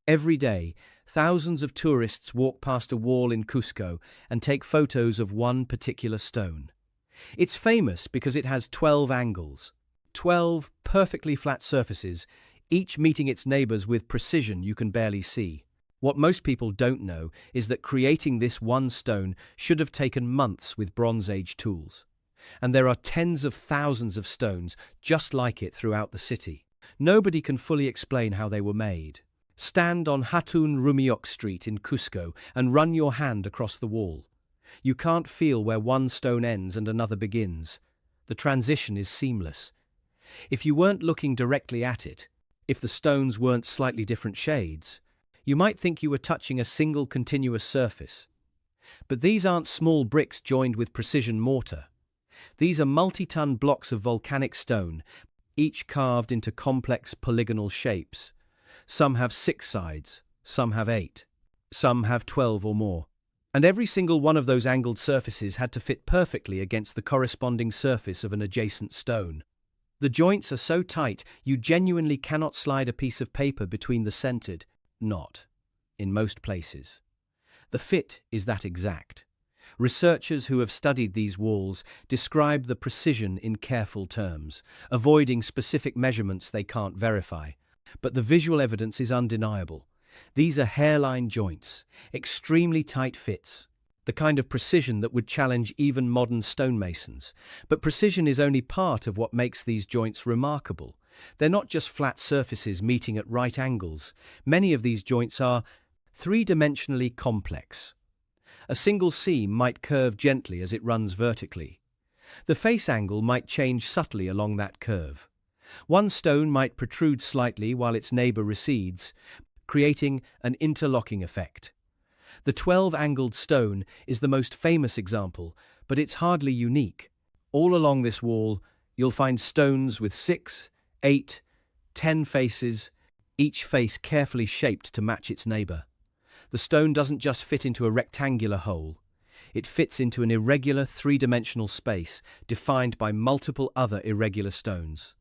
Every day, thousands of tourists walk past a wall in Cusco and take photos of one particular stone. It's famous because it has 12 angles, 12 perfectly flat surfaces, each meeting its neighbors with precision you can barely see. What most people don't know is that creating this one stone should have taken months with Bronze Age tools. And there are tens of thousands of stones just like it throughout the city. Nobody can fully explain how they were made. Stand on Hatun Rumiok Street in Cusco and run your hand across the wall. You can't feel where one stone ends and another begins. The transition is seamless. If you weren't looking directly at it, if the stones weren't slightly different shades, you might think you were touching a single continuous surface. But these aren't small bricks joined with precision mortar. These are multi-ton blocks of volcanic stone, each carved into complex polygonal shapes. Some have 6 sides, some have 8, some have 12 or more. And every single one of those angled surfaces had to fit perfectly against the corresponding surface of an adjacent stone. The joints are so tight you genuinely cannot slide a piece of paper between the centered knot, in most places. The fit is that exact. Researchers who have studied these walls describe the precision in careful terms, avoiding specific measurements they can't verify. But the visual evidence is undeniable. These are hairline joints, extremely tight fits, the kind of precision that would challenge even modern stonemasons. But precision is only part of what makes these joints remarkable. They're not just flat surfaces meeting at right angles. Many of these joints are three-dimensionally complex. A single seam might curve gently as it runs vertically. The face angle might change subtly along that curve. One stone might protrude slightly while its neighbor recedes, creating an interlocking effect. The 12-angled stone is the most famous example, but it's hardly unique. All along this wall, you'll find stones with 6, 8, 10 faces, each face carefully shaped to match its neighbor. The stone doesn't just fit into a rectangular hole. It fits into an irregular three-dimensional space defined by multiple other irregular stones.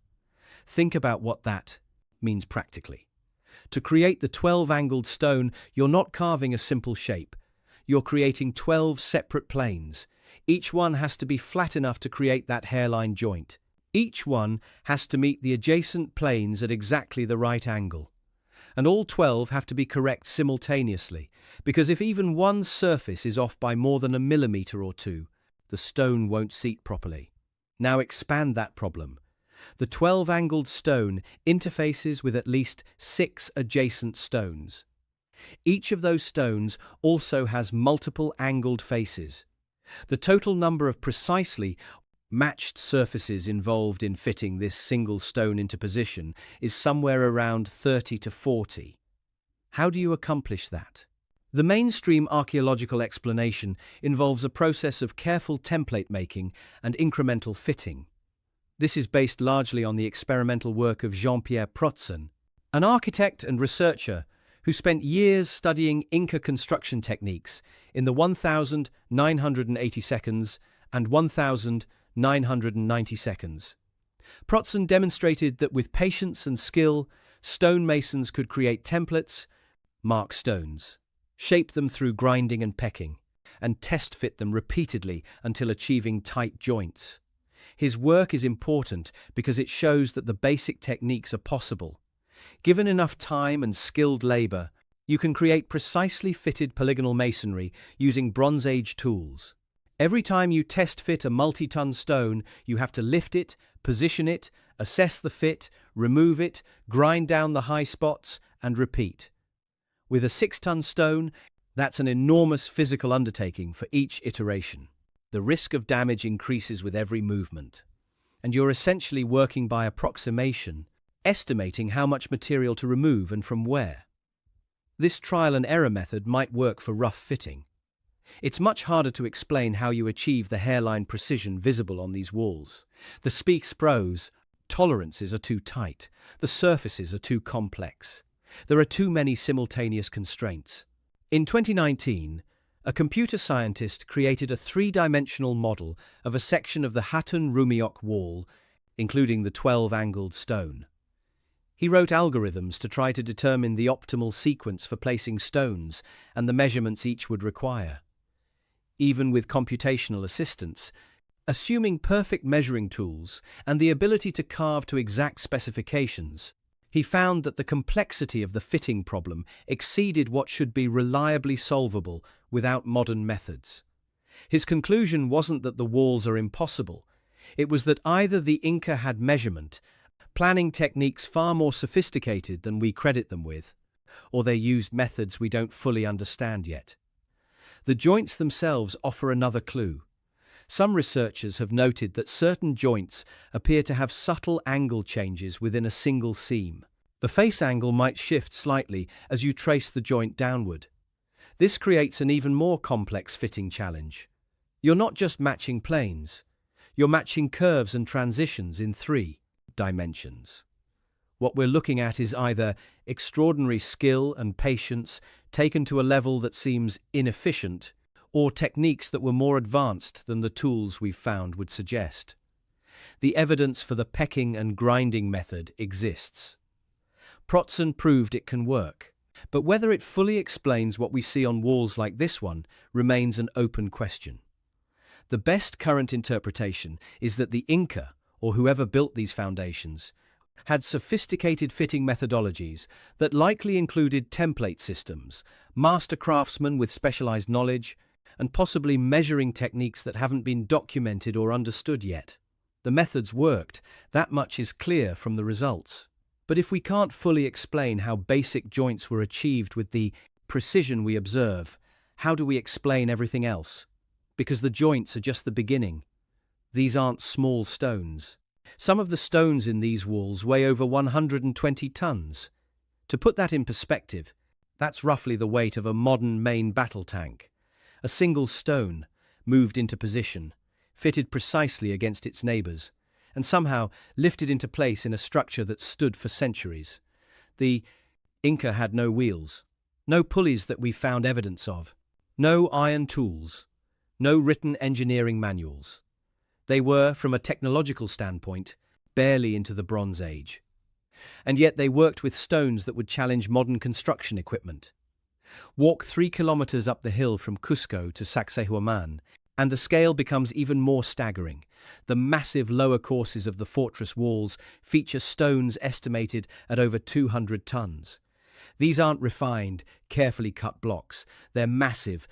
Think about what that means practically. To create the 12-angled stone, you're not carving a simple shape. You're creating 12 separate planes. Each one has to be flat enough to create that hairline joint. Each one has to meet the adjacent planes at exactly the right angle. And all 12 have to be correct simultaneously, because if even one surface is off by more than a millimeter or two, the stone won't seat properly. Now expand that problem. The 12-angled stone interfaces with at least 6 adjacent stones. Each of those stones also has multiple angled faces. The total number of precisely matched surfaces involved in fitting this single stone into position is somewhere around 30 to 40. How do you accomplish that? The mainstream archaeological explanation involves a process of careful template making and incremental fitting. This is based largely on the experimental work of Jean-Pierre Protzen, an architect and researcher who spent years studying Inca construction techniques in the 1980 seconds and 1990 seconds. Protzen demonstrated that with patience and skill, stonemasons could create templates, mark stones, shape them through grinding and pecking, and test fit them repeatedly until achieving tight joints. His work is important because it shows that the basic techniques are possible. Given enough time and skilled labor, you can create precisely fitted polygonal masonry using Bronze Age tools. Every time you test fit a multi-ton stone, you have to lift it, position it, assess the fit, remove it, grind down the high spots, and repeat. With a 6-ton stone, that's an enormous physical undertaking for each iteration. The risk of damage increases with every movement, and you're essentially working by approximation, estimating how much material to remove and from where. This trial and error method might work for rough fitting. It's much harder to explain how you achieve the hairline precision visible on these walls. The speaks pros, tolerances are too tight, the surfaces are too complex. There are too many simultaneous constraints. In 2019, a computer scientist created a 3-dimensional model of a section of the Hatun Rumiok wall, including the 12-angled stone. He wrote algorithms to try to determine the optimal sequence for placing stones and the measurements each would require. Even with computational assistance, assuming perfect measuring tools and the ability to carve to exact specifications, he found that the complexity of the fitting problem exceeded what should be reliably solvable without modern methods. His conclusion wasn't that the walls are impossible, it was that either the Inca had measurement, planning techniques far more sophisticated than we credit them with, or they used methods we don't fully understand yet. The joints themselves offer another clue. Some researchers have noted that certain joints appear to have subtle angle changes within a single seam. The face angle might shift slightly as you trace the joint downward. This creates an even more complex fitting challenge. You're not just matching planes, you're matching curves and transitions in 3 dimensions. What we're looking at is either extraordinary skill and patience taken to a level that seems inefficient, or techniques that were more advanced than the tools we've found would suggest. The evidence for the pecking and grinding method exists. Protzen proved it can work, but whether it fully explains what we see on walls like this one remains an open question. The best current interpretation is that the Inca, or whoever built these foundations, had sophisticated fitting methodologies that likely included template systems, master craftsmen with specialized knowledge, and possibly measuring techniques that haven't been documented or understood yet. The methods worked, that much is clear from the results. But if we can't fully explain how basic joints were achieved with the precision we observe, how do we explain everything else? Because the joints are just the beginning. These aren't small stones. Some of the stones in these walls weigh over 120 tons. To put that in perspective, that's roughly the weight of a modern main battle tank. A single stone, moved into position, fitted precisely against its neighbors, and somehow lifted into place in a structure that stood for centuries. The Inca had no wheels, no pulleys that we've found evidence of, no iron tools, no written engineering manuals. They were, from a technological standpoint, barely into the Bronze Age. And yet they worked with stones that would challenge modern construction equipment. Walk 3 kilometers up the hill from Cusco to Sacsayhuaman, and the scale becomes even more staggering. The massive lower courses of the fortress walls feature stones estimated at over 200 tons. These aren't refined, carefully cut blocks. They're massive,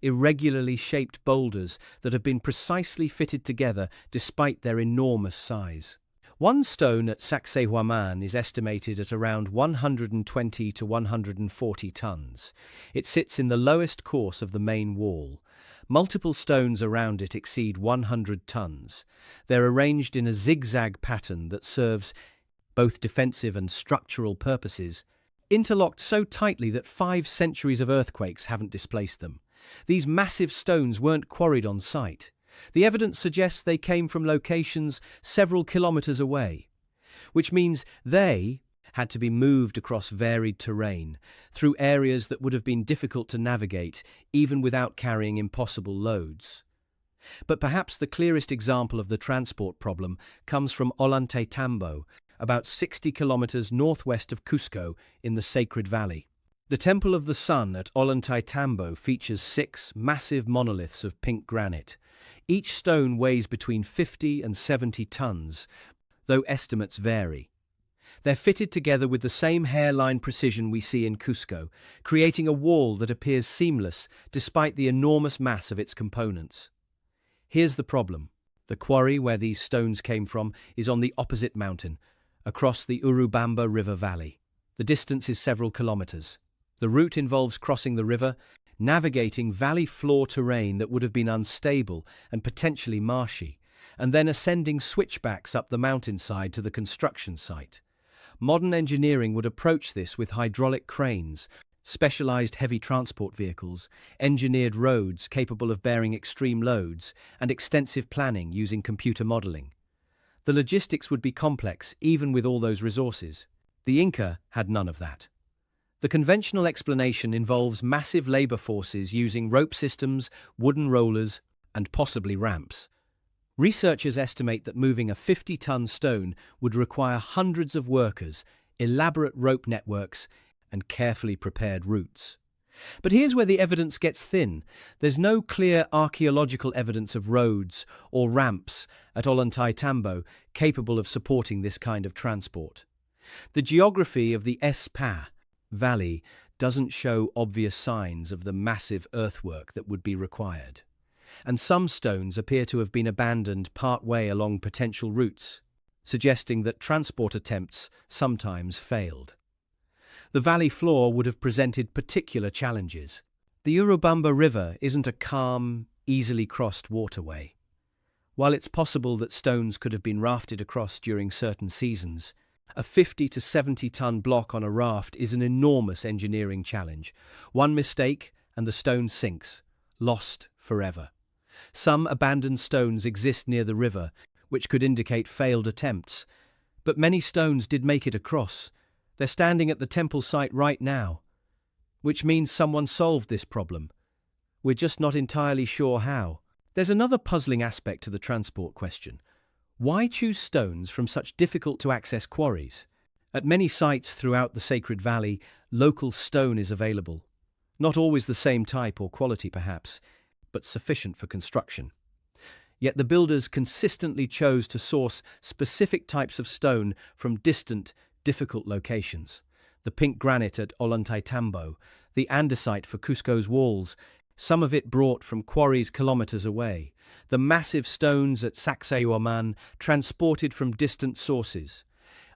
irregularly shaped boulders that have been precisely fitted together despite their enormous size. One stone at Sacsayhuaman is estimated at around 120 to 140 tons. It sits in the lowest course of the main wall. Multiple stones around it exceed 100 tons. They're arranged in a zigzag pattern that serves both defensive and structural purposes, interlocked so tightly that 5 centuries of earthquakes haven't displaced them. These massive stones weren't quarried on site. The evidence suggests they came from locations several kilometers away, which means they had to be moved across varied terrain, through areas that would have been difficult to navigate, even without carrying impossible loads. But perhaps the clearest example of the transport problem comes from Ollantaytambo, about 60 kilometers northwest of Cusco in the Sacred Valley. The Temple of the Sun at Ollantaytambo features 6 massive monoliths of pink granite. Each stone weighs between 50 and 70 tons, though estimates vary. They're fitted together with the same hairline precision we see in Cusco, creating a wall that appears seamless despite the enormous mass of its components. Here's the problem. The quarry where these stones came from is on the opposite mountain, across the Urubamba River Valley. The distance is several kilometers. The route involves crossing the river, navigating valley floor terrain that would have been unstable and potentially marshy, and then ascending switchbacks up the mountainside to the construction site. Modern engineering would approach this with hydraulic cranes, specialized heavy transport vehicles, engineered roads capable of bearing extreme loads, and extensive planning using computer modeling. The logistics would be complex even with all those resources. The Inca had none of that. The conventional explanation involves massive labor forces using rope systems, wooden rollers, and possibly ramps. Researchers estimate that moving a 50-ton stone would require hundreds of workers, elaborate rope networks, and carefully prepared routes. But here's where the evidence gets thin. There's no clear archaeological evidence of roads or ramps at Ollantaytambo capable of supporting this kind of transport. The geography of the Espa Valley doesn't show obvious signs of the massive earthwork that would be required. And some stones appear to have been abandoned part-way along potential routes, suggesting that transport attempts sometimes failed. The valley floor would have presented particular challenges. The Urubamba River isn't a calm, easily crossed waterway. While it's possible that stones could have been rafted across during certain seasons, a 50 to 70-ton block on a raft is an enormous engineering challenge. One mistake and the stone sinks, lost forever. Some abandoned stones exist near the river, which could indicate failed attempts. But many stones did make it across. They're standing at the temple site right now, which means someone solved this problem. We're just not entirely sure how. There's another puzzling aspect to the transport question. Why choose stones from such difficult-to-access quarries? At many sites throughout the Sacred Valley, local stone is available. Not always the same type or quality, perhaps, but sufficient for construction. Yet the builders consistently chose to source specific types of stone from distant, difficult locations. The pink granite at Ollantaytambo, the andesite for Cusco's walls, some of it brought from quarries kilometers away. The massive stones at Sacsayhuaman transported from distant sources.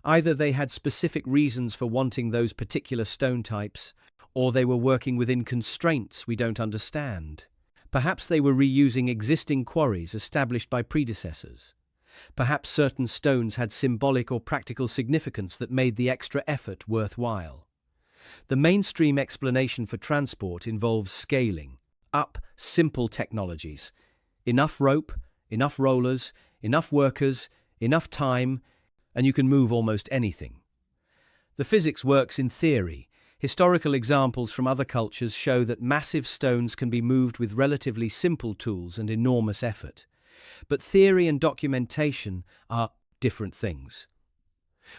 Either they had specific reasons for wanting those particular stone types, or they were working within constraints we don't understand. Perhaps they were reusing existing quarries established by predecessors. Perhaps certain stones had symbolic or practical significance that made the extra effort worthwhile. The mainstream explanation for transport involves scaling up simple technologies. Enough rope, enough rollers, enough workers, enough time, and you can move almost anything. The physics works in theory. Historical examples from other cultures show that massive stones can be moved with relatively simple tools and enormous effort. But theory and documentation are different things.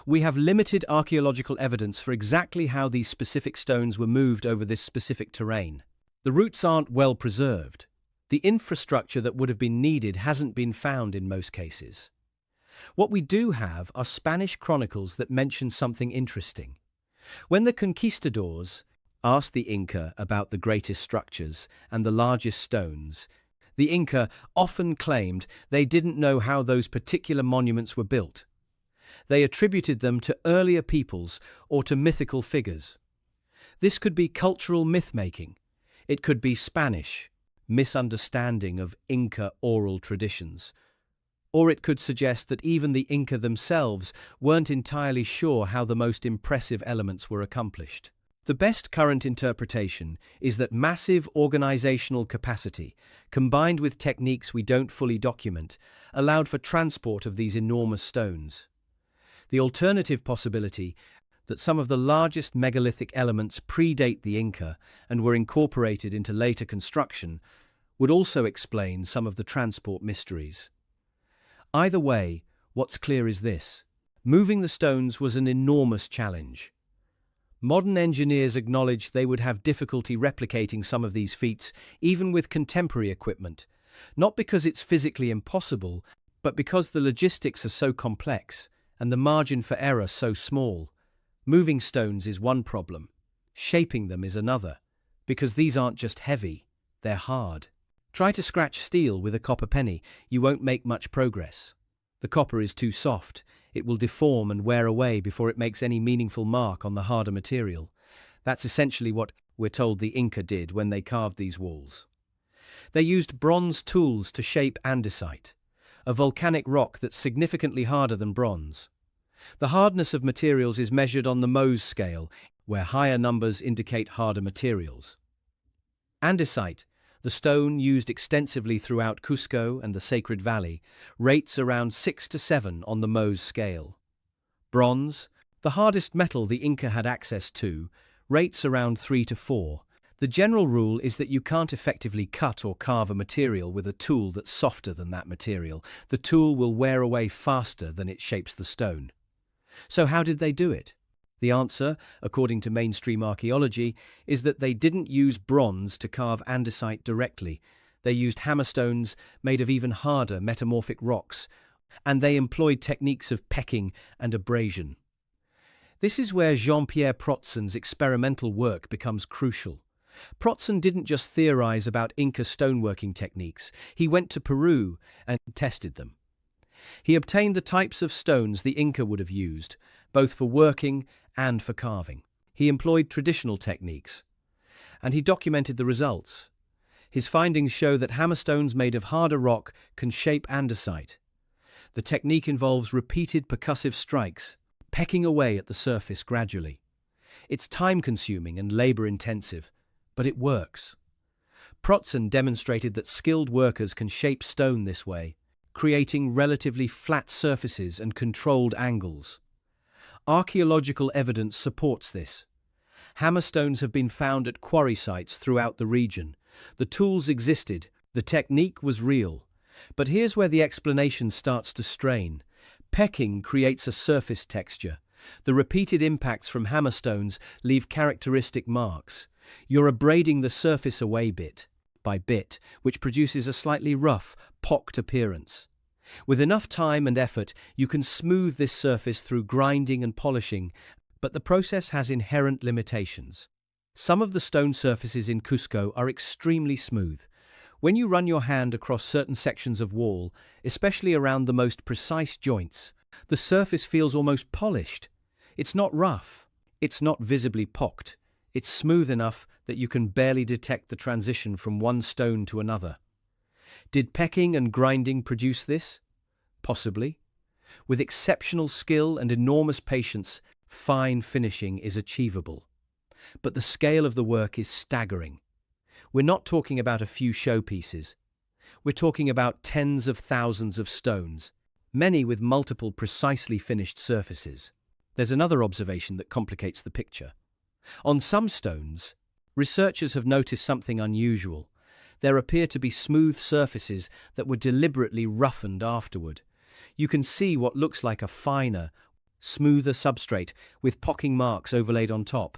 We have limited archaeological evidence for exactly how these specific stones were moved over this specific terrain. The routes aren't well preserved. The infrastructure that would have been needed hasn't been found in most cases. What we do have are Spanish chronicles that mention something interesting. When the conquistadors asked the Inca about the greatest structures and the largest stones, the Inca often claimed they didn't know how those particular monuments were built. They attributed them to earlier peoples or to mythical figures. This could be cultural myth-making. It could be Spanish misunderstanding of Inca oral traditions. Or it could suggest that even the Inca themselves weren't entirely sure how the most impressive elements were accomplished. The best current interpretation is that massive organizational capacity, combined with techniques we don't fully document, allowed for transport of these enormous stones. The alternative possibility that some of the largest megalithic elements predate the Inca and were incorporated into later construction would also explain some of the transport mysteries. Either way, what's clear is this: moving the stones was an enormous challenge. Modern engineers acknowledge they would have difficulty replicating some of these feats, even with contemporary equipment, not because it's physically impossible, but because the logistics are so complex and the margin for error so small. Moving stones is one problem. Shaping them is another, because these aren't just heavy, they're hard. Try to scratch steel with a copper penny, you won't make much progress. The copper is too soft, it will deform and wear away before it makes any meaningful mark on the harder material. That's essentially what we're told the Inca did when they carved these walls. They used bronze tools to shape andesite, a volcanic rock that's significantly harder than bronze. The hardness of materials is measured on the Mohs scale, where higher numbers indicate harder materials. Andesite, the stone used extensively throughout Cusco and the Sacred Valley, rates around 6 to 7 on the Mohs scale. Bronze, the hardest metal the Inca had access to, rates around 3 to 4. The general rule is that you can't effectively cut or carve a material with a tool that's softer than that material. The tool will wear away faster than it shapes the stone. So how did they do it? The answer, according to mainstream archaeology, is that they didn't use bronze to carve andesite directly. They used hammerstones made of even harder metamorphic rocks, and they employed techniques of pecking and abrasion. This is where Jean-Pierre Protsen's experimental work becomes crucial. Protsen didn't just theorize about Inca stoneworking techniques, he went to Peru and tested them. He obtained the types of stones the Inca would have used, both for working and for carving. He employed traditional techniques, and he documented the results. His findings show that hammerstones made of harder rock can shape andesite. The technique involves repeated percussive strikes, pecking away at the surface gradually. It's time-consuming and labor-intensive, but it works. Protsen demonstrated that skilled workers can shape stone this way, creating relatively flat surfaces and controlled angles. Archaeological evidence supports this. Hammerstones have been found at quarry sites throughout the region. The tools existed, the technique was real. But here's where the explanation starts to strain. Pecking creates a surface texture. The repeated impacts from hammerstones leave characteristic marks. You're abrading the surface away bit by bit, which produces a slightly rough, pocked appearance. With enough time and effort, you can smooth this surface through grinding and polishing, but the process has inherent limitations. Some of the stone surfaces in Cusco are extremely smooth. When you run your hand across certain sections of wall, especially around the most precise joints, the surface feels almost polished. It's not rough. It's not visibly pocked. It's smooth enough that you can barely detect the transition from one stone to another. Did pecking and grinding produce this? Possibly. With exceptional skill and enormous patience, fine finishing is achievable. But the scale of the work is staggering. We're not talking about a few showpieces. We're talking about tens of thousands of stones, many with multiple precisely finished surfaces. There's another observation that complicates the picture. On some stones, researchers have noticed something unusual. There appear to be smooth surfaces that were deliberately roughened afterward. You can see what looks like a finer, smoother substrate with pocking marks overlaid on top.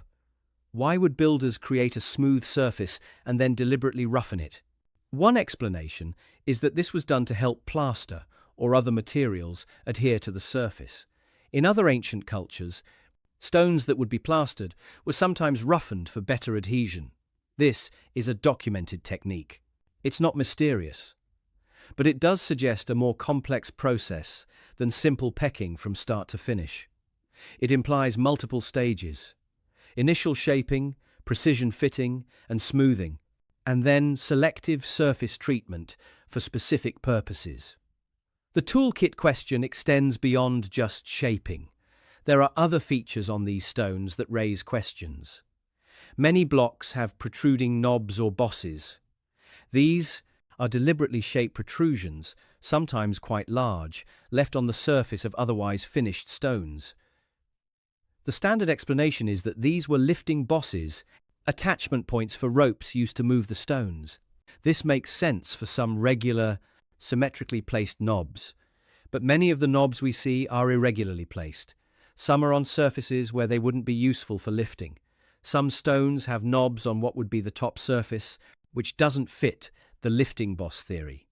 Why would builders create a smooth surface and then deliberately roughen it? One explanation is that this was done to help plaster or other materials adhere to the surface. In other ancient cultures, stones that would be plastered were sometimes roughened for better adhesion. This is a documented technique. It's not mysterious, but it does suggest a more complex process than simple pecking from start to finish. It implies multiple stages: initial shaping, precision fitting, and smoothing, and then selective surface treatment for specific purposes. The toolkit question extends beyond just shaping. There are other features on these stones that raise questions. Many blocks have protruding knobs or bosses. These are deliberately shaped protrusions, sometimes quite large, left on the surface of otherwise finished stones. The standard explanation is that these were lifting bosses, attachment points for ropes used to move the stones. This makes sense for some regular, symmetrically placed knobs, but many of the knobs we see are irregularly placed. Some are on surfaces where they wouldn't be useful for lifting. Some stones have knobs on what would be the top surface, which doesn't fit the lifting boss theory.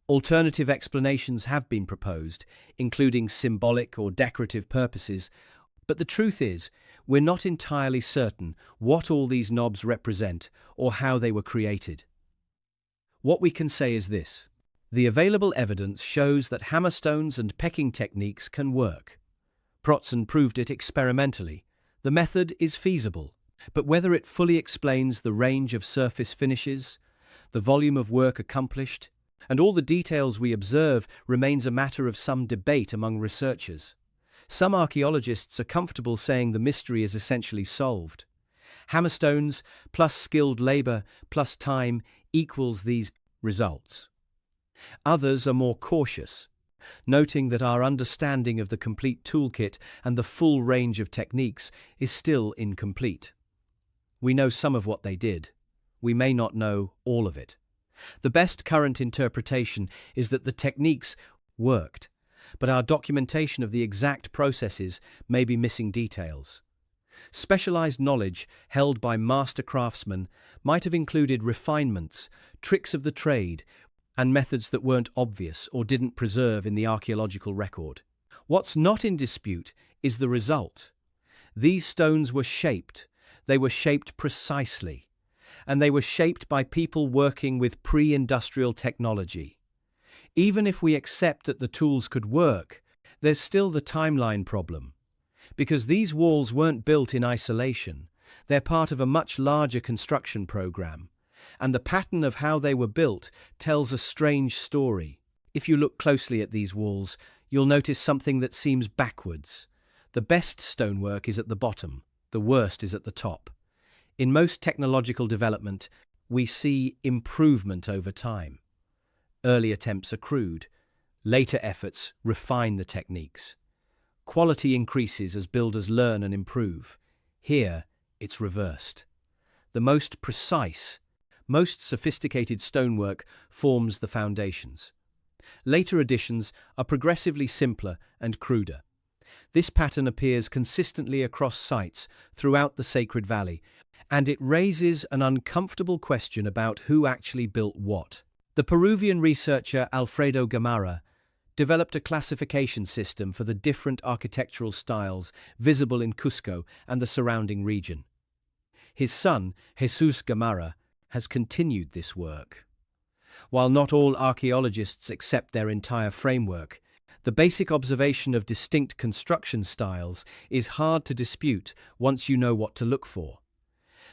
Alternative explanations have been proposed, including symbolic or decorative purposes, but the truth is, we're not entirely certain what all these knobs represent or how they were created. What we can say is this: the available evidence shows that hammerstones and pecking techniques can work. Protsen proved it experimentally. The method is feasible, but whether it fully explains the range of surface finishes, the volume of work accomplished, and all the details we observe remains a matter of some debate among researchers. Some archaeologists are comfortable saying the mystery is essentially solved. Hammerstones plus skilled labor plus time equals these results. Others are more cautious, noting that our understanding of the complete toolkit and the full range of techniques is still incomplete. We know some of what they did. We may not know all of it. The best current interpretation is that the techniques worked, but our documentation of the exact processes may be missing details. Specialized knowledge held by master craftsmen might have included refinements, tricks of the trade, and methods that weren't obvious or didn't preserve in the archaeological record. What's not in dispute is the result. These stones were shaped. They were shaped precisely. And they were shaped by people working with pre-industrial technology. Even if we accept that the tools could work, there's still the timeline problem. Because these walls weren't built in isolation, they're part of a much larger construction program. And the pattern of how they were built tells a strange story. If you look closely at these walls, you'll notice something that seems backwards. The best stonework is at the bottom, the worst is at the top. In most technological development, we see improvement over time. Early attempts are crude. Later efforts refine the techniques. Quality increases as builders learn and improve. Here, it's reversed. The most precise, most sophisticated stonework forms the foundations. Later additions are progressively simpler and cruder. This pattern appears consistently across sites throughout the Sacred Valley, and it raises an uncomfortable question about who actually built what. The Peruvian researcher Alfredo Gamarra developed a classification system for the different architectural styles visible in Cusco and the surrounding region. His son, Jesus Gamarra, has continued this work. While not all archaeologists accept their entire framework, the basic observation of distinct construction styles is hard to dispute once you know what to look for.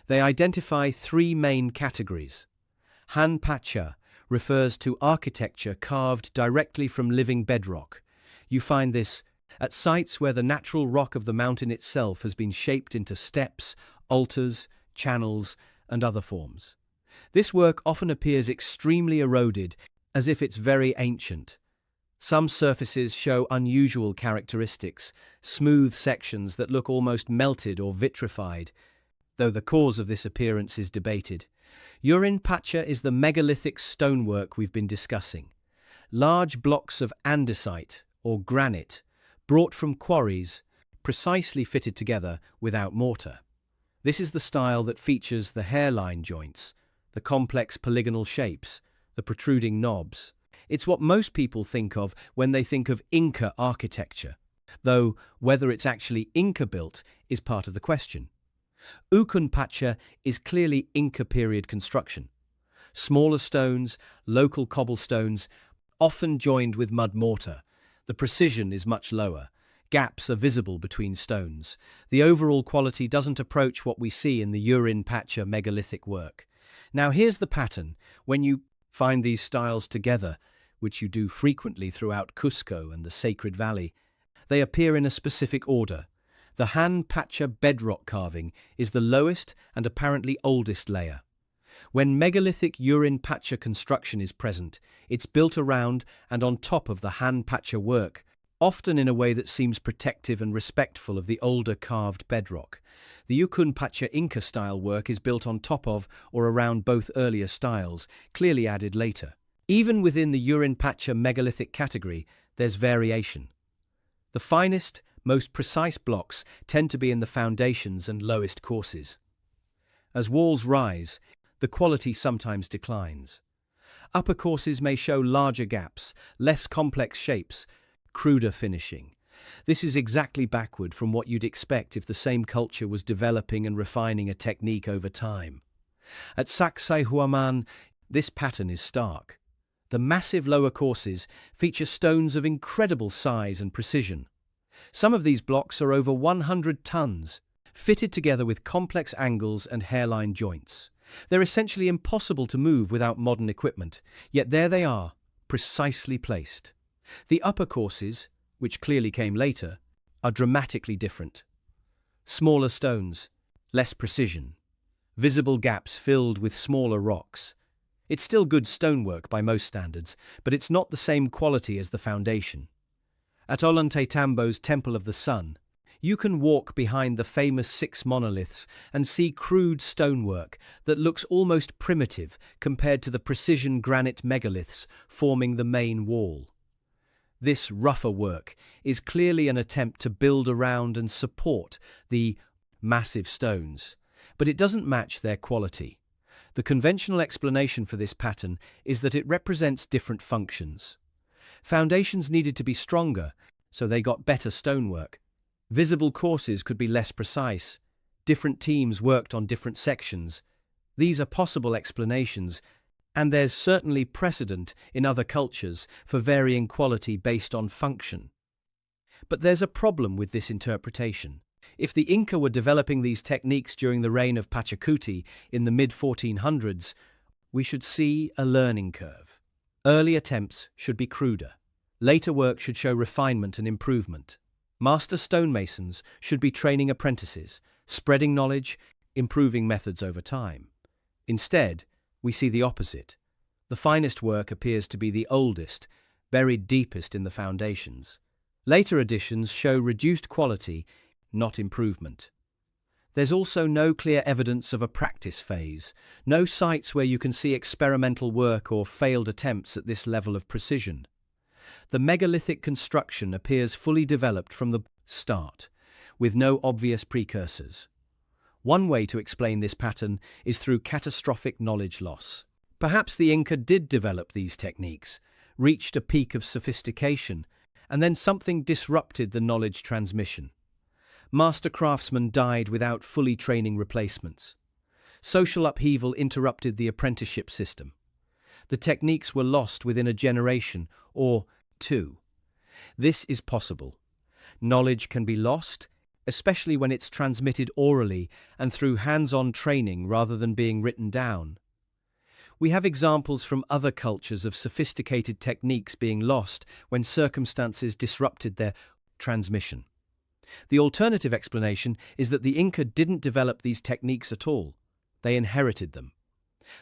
They identify three main categories. Han Pacha refers to architecture carved directly from living bedrock. You find this at sites where the natural rock of the mountain itself has been shaped into steps, altars, channels, and other forms. This work often appears extremely eroded, as if it's very ancient. Some surfaces show unusual characteristics, smooth sections that look almost melted or vitrified, though the cause of this appearance is debated. Urin Pacha is the megalithic stonework we've been discussing. Large blocks of andesite, or granite, brought from quarries, precisely fitted together without mortar. This is the style that features the hairline joints, the complex polygonal shapes, the protruding knobs. It's what most people think of when they think of Inca architecture, though whether it's actually Inca-built is part of the question. Ukun Pacha is clearly Inca period construction. Smaller stones, local cobblestones, often joined with mud mortar. The precision is much lower. Gaps are visible between stones. The overall quality doesn't approach what we see in the Urin Pacha megalithic work. Now here's the pattern. When you find these styles together, which you do frequently throughout Cusco and the Sacred Valley, they appear in a specific order. The Han Pacha bedrock carving is the lowest and apparently oldest layer. When megalithic Urin Pacha construction is present, it's built around and on top of the Han Pacha work, often in a way that seems protective and respectful of the older carved bedrock. The Ukun Pacha Inca-style work is built on top of or around both earlier styles, clearly added later. Even within the Urin Pacha megalithic category, there's variation. The finest, most precise blocks tend to be in the foundations and lowest courses. As walls rise, the quality sometimes declines. Upper courses may show larger gaps, less complex shapes, cruder finishing. This is exactly backward from what you'd expect if the same culture was developing and refining a technique over time. At Sacsayhuaman, this pattern is stark. The massive lower courses feature stones of incredible size and precision. Some of these blocks are over 100 tons, fitted together with complex angles and hairline joints. They're essentially impossible to move without modern equipment, yet there they are, precisely placed. The upper courses, which clearly came later, are dramatically different. Smaller stones, less precision, visible gaps filled with smaller rocks. It's still good stonework by most standards, but it's not the same quality as the foundation. At Ollantaytambo's Temple of the Sun, you can walk behind the famous 6 monoliths and see crude stonework that looks almost primitive compared to the precision granite megaliths forming the main wall. This rougher work is clearly an attempt to build around and support the massive stones, but it doesn't match their quality. The conventional explanation for this pattern is that it represents different functions. Foundations needed to be stronger, so they got better stonework. Visible courses could be less precise. Different teams worked on different sections. These are possible explanations, and there's certainly precedent in other cultures for varying quality based on function. But there's a problem with this interpretation. If the Inca were developing these techniques during the reign of Pachacuti in the mid-1400s, we should see a learning curve. Early attempts should be cruder. Later work should show refinement and improvement. Master stonemasons should be training apprentices, spreading knowledge, improving methods over time. Instead, we see the opposite. The finest work appears to be the oldest, buried deepest in the foundations. Later additions show reduced quality, not improvement. There's also no clear evidence of a practice phase, no sites where you can see experimental work or failed attempts at this level of precision. The megalithic construction appears fully developed from the start, with no obvious precursors. One way to explain this pattern is through catastrophic knowledge loss. Perhaps the Inca did develop these techniques, reached a peak of sophistication, and then something disrupted the knowledge transmission. Master craftsmen died without fully training replacements. Social upheaval interrupted the apprenticeship system. The techniques were lost within a generation or two. This is possible. Knowledge can be lost, especially when it's transmitted orally and through hands-on training rather than being written down. We have examples from other cultures of sophisticated techniques being lost when circumstances disrupted their transmission. The alternative explanation is that the Inca didn't develop these techniques at all. They inherited them.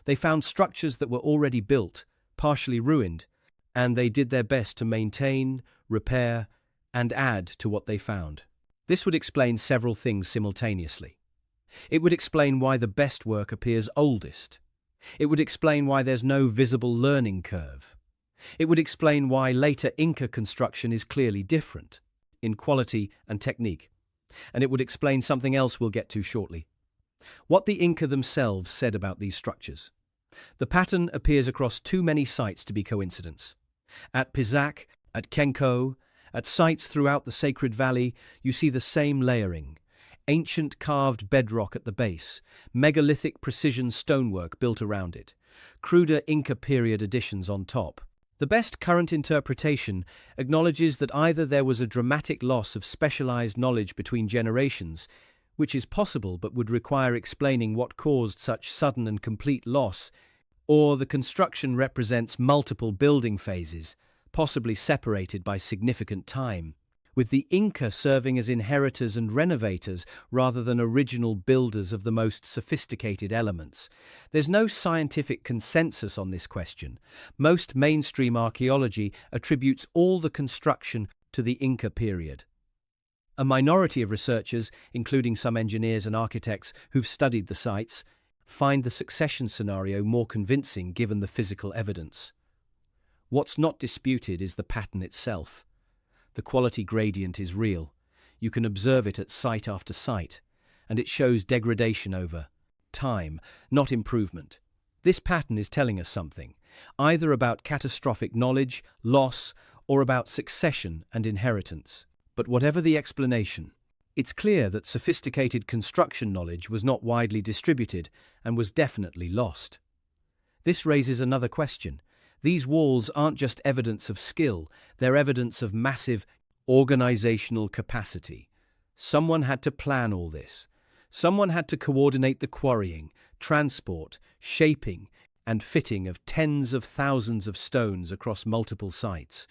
They found structures that were already built, partially ruined, and they did their best to maintain, repair, and add to what they found. This would explain several things simultaneously. It would explain why the best work appears oldest. It would explain why there's no visible learning curve. It would explain why later Inca construction is clearly different in quality and technique. And it would explain something else we'll get to shortly. What the Inca themselves said about these structures. The pattern appears across too many sites to be coincidence. At Pisac, at Kenko, at sites throughout the Sacred Valley, you see the same layering. Ancient carved bedrock at the base, megalithic precision stonework built around it, cruder Inca period additions on top. The best current interpretation acknowledges that either there was a dramatic loss of specialized knowledge between generations, which is possible but would require explaining what caused such sudden and complete loss, or the construction represents multiple building phases, possibly separated by significant time, with the Inca serving as inheritors and renovators rather than original builders of the most sophisticated elements. There's no scientific consensus on this question. Most mainstream archaeology attributes all the construction to the Inca period. A minority of researchers, including some engineers and architects who've studied the sites, find the succession scenario more convincing given the physical evidence. What's not disputed is the pattern itself. The quality gradient is real. You can observe it at site after site, and it shows degradation over time, not improvement. This pattern is telling us something, either about catastrophic knowledge, loss, or about succession and inheritance. But whatever the explanation, it's clear that sophisticated construction knowledge was not widely distributed and was definitely lost. This raises another question. These walls aren't just evidence of skill, they're evidence of massive organizational capacity. Someone had to plan all this. Someone had to coordinate the quarrying, transport, shaping, and fitting of tens of thousands of stones across multiple sites.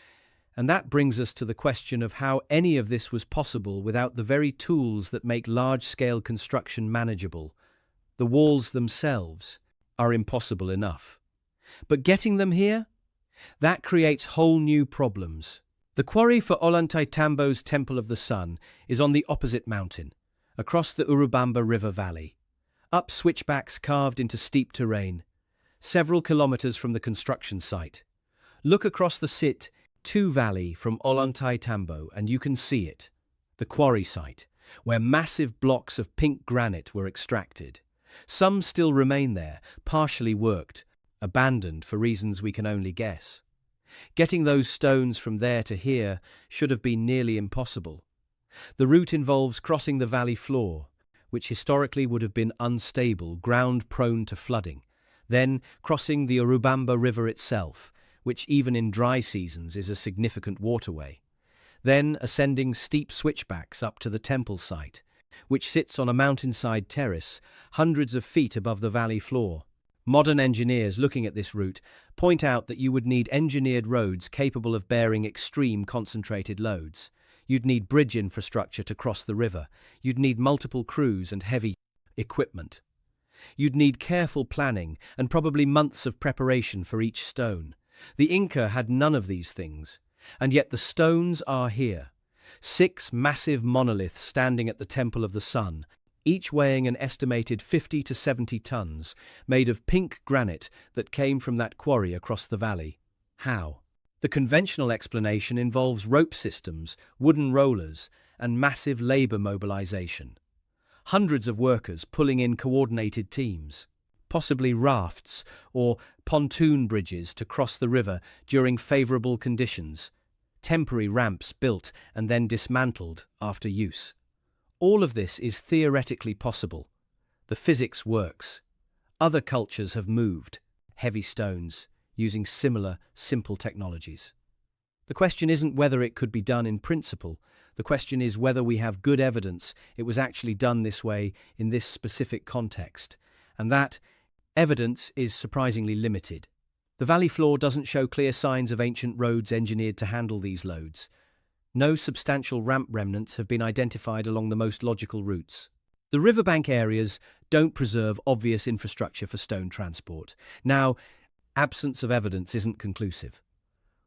And that brings us to the question of how any of this was possible without the very tools that make large-scale construction manageable. The walls themselves are impossible enough. But getting them here? That creates whole new problems. The quarry for Ollantaytambo's Temple of the Sun is on the opposite mountain, across the Urubamba River Valley, up switchbacks carved into steep terrain, several kilometers from the construction site. Look across the Sit-2 Valley from Ollantaytambo and you can see it, the quarry site, where massive blocks of pink granite were extracted. Some still remain there, partially worked, abandoned for reasons we can only guess. Getting those stones from there to here should have been nearly impossible. The route involves crossing the valley floor, which historically would have been unstable, ground-prone to flooding, then crossing the Urubamba River itself, which even in dry seasons is a significant waterway, then ascending steep switchbacks up to the temple site, which sits on a mountainside terrace hundreds of feet above the valley floor. Modern engineers looking at this route point out that you would need engineered roads capable of bearing extreme concentrated loads. You'd need bridge infrastructure to cross the river. You'd need multiple crews and heavy equipment. You'd need careful planning and probably months of preparation for each stone. The Inca had none of these things, and yet the stones are here. 6 massive monoliths standing at the Temple of the Sun, each weighing an estimated 50 to 70 tons, made of pink granite that came from that quarry across the valley. How? The conventional explanation involves rope systems, wooden rollers, and massive labor mobilization. Hundreds of workers pulling in coordinated teams, possibly rafts or pontoon bridges to cross the river during favorable conditions, temporary ramps built and then dismantled after use. All of this is theoretically possible. The physics works. Other cultures have moved heavy stones using similar, simple technologies. The question isn't whether it could be done in principle. The question is whether we have good evidence it was actually done this way in this specific context. And that evidence is surprisingly limited. The valley floor doesn't show clear signs of ancient roads engineered to handle these loads. No substantial ramp remnants have been identified along the most logical routes. The riverbank areas don't preserve obvious infrastructure for stone transport. Now, absence of evidence isn't conclusive.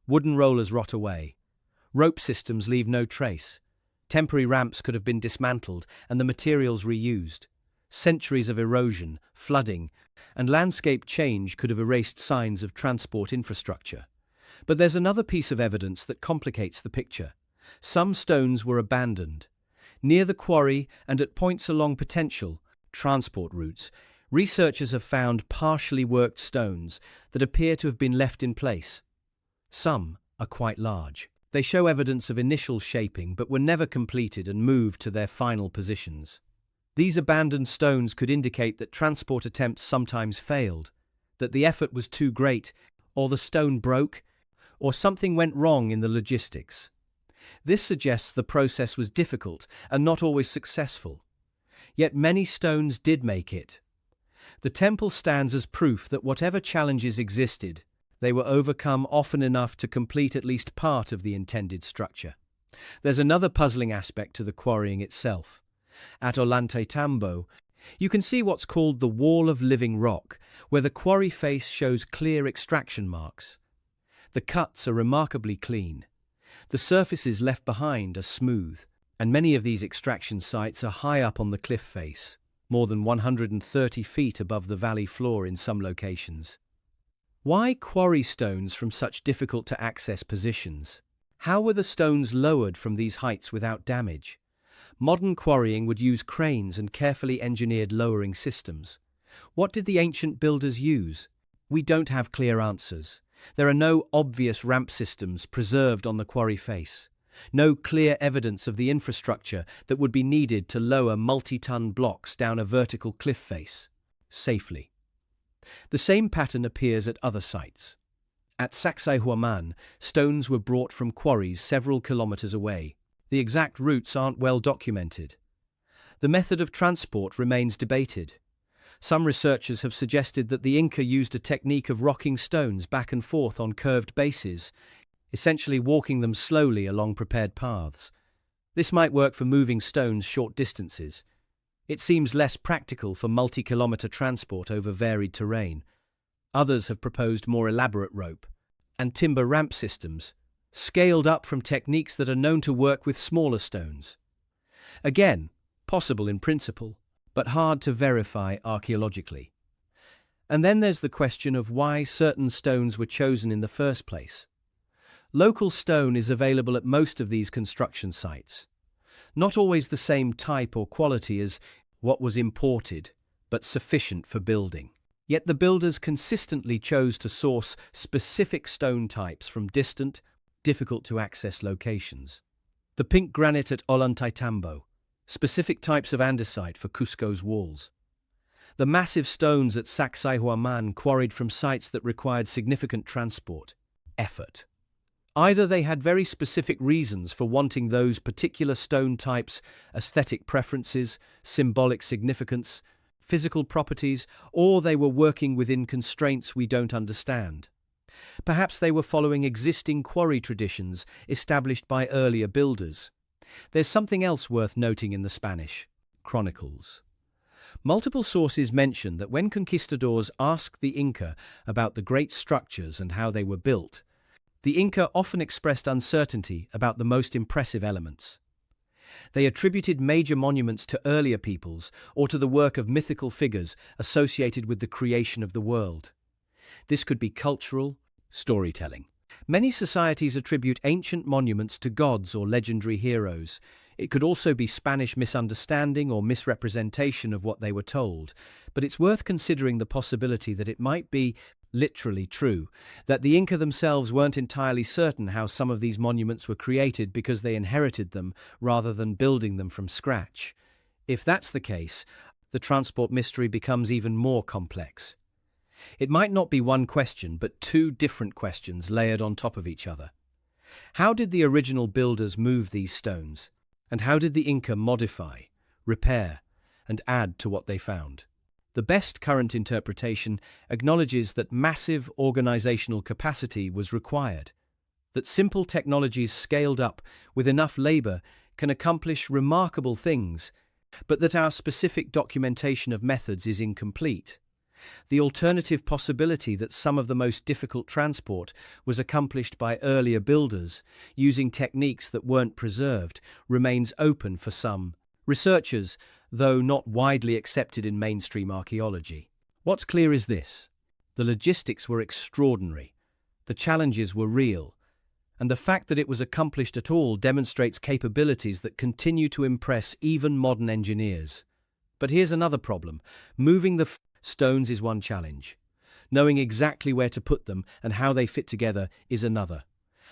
Wooden rollers rot away. Rope systems leave no trace. Temporary ramps could have been dismantled and the materials reused. Centuries of erosion, flooding, and landscape change could have erased signs of transport infrastructure. But there's another piece of evidence that complicates the picture. Some stones were abandoned. Near the quarry and at points along potential transport routes, researchers have found partially worked stones that appear to have been left in place. Some are quite large. They show evidence of initial shaping but were never completed and moved to their final positions. These abandoned stones could indicate that transport attempts sometimes failed, that the effort was too great, or the stone broke, or something went wrong in the logistics. This suggests the process was difficult and not always successful. Yet many stones did make it. The temple stands as proof that whatever challenges existed, they were overcome often enough to complete at least part of the intended structure. There's another puzzling aspect to the quarrying itself. At Ollantaytambo, you can see what's called the Wall of Living Rock, where the quarry face shows clear extraction marks. The cuts are remarkably clean. The surfaces left behind are smooth, and many of these extraction sites are high up on the cliff face, more than 130 feet above the valley floor in some locations. Why quarry stones from such difficult-to-access positions? How were the stones lowered from these heights without damage? Modern quarrying would use cranes and carefully engineered lowering systems. What did the ancient builders use? We don't have clear answers. There are no obvious ramp systems preserved on the quarry face. No clear evidence of the infrastructure that would be needed to lower multi-ton blocks down a vertical cliff face safely. The same pattern appears at other sites. At Sacsayhuaman, stones were brought from quarries several kilometers away. The exact routes aren't well documented. The method of transport remains debated. Some researchers have suggested that the Inca used a technique of rocking stones back and forth on curved bases, essentially walking them slowly along prepared paths. This might work for moving stones short distances. It seems less practical for multi-kilometer transport over varied terrain. Others have proposed more elaborate rope and timber ramp systems, scaled up from techniques that are known to work with smaller stones. Again, possible in principle, but hard to verify archaeologically. And then there's the question of why certain stones were chosen in the first place. Local stone is available at most of these construction sites. Not always the same type or quality as what was imported, but sufficient for building. Yet the builders consistently chose to source specific stone types from distant, difficult-to-access locations. The pink granite at Ollantaytambo, specific types of andesite for Cusco's walls. The massive stones at Sacsayhuaman quarried from sites that required significant transport, effort. Either they had very specific reasons for wanting those particular stone types, aesthetic preferences, symbolic significance, physical properties, or they were working within constraints we don't understand. Perhaps they were following existing quarry traditions established by earlier builders. There's something else worth noting in the Spanish chronicles. Multiple sources mention that when conquistadors asked the Inca about the great structures and how they were built, the Inca often expressed uncertainty about the most impressive elements. They attributed major monuments to earlier peoples or to the work of mythical figures associated with the creation of the world. This could be cultural, storytelling. Many societies attribute ancient monuments to gods or legendary heroes. It could also be Spanish misunderstanding or misrepresentation of what they were told, but it's worth considering the possibility that it might be literally true, that the Inca themselves weren't entirely certain how some of these monuments were created because they inherited them rather than building them from scratch. If that's the case, the transport mystery becomes even more complex. It might not be one question, but two different questions layered on top of each other. How did the original builders move these stones? And how did the Inca modify, repair, and add to what they found? The best current interpretation acknowledges that massive organizational capacity was required, that simple technologies scaled up with enough labor can accomplish remarkable things, but that our specific documentation of methods is incomplete. The alternative possibility that some of the most difficult transport was accomplished by earlier builders using techniques that weren't preserved remains open for some researchers, though not widely accepted in mainstream archaeology. What's clear is this: the logistics were extraordinary, the challenges were real, and the fact that it was accomplished at all demonstrates capabilities that continue to impress even modern engineers. But here's another problem. Moving the stones is one challenge. Knowing exactly where to put them and how they fit together is another.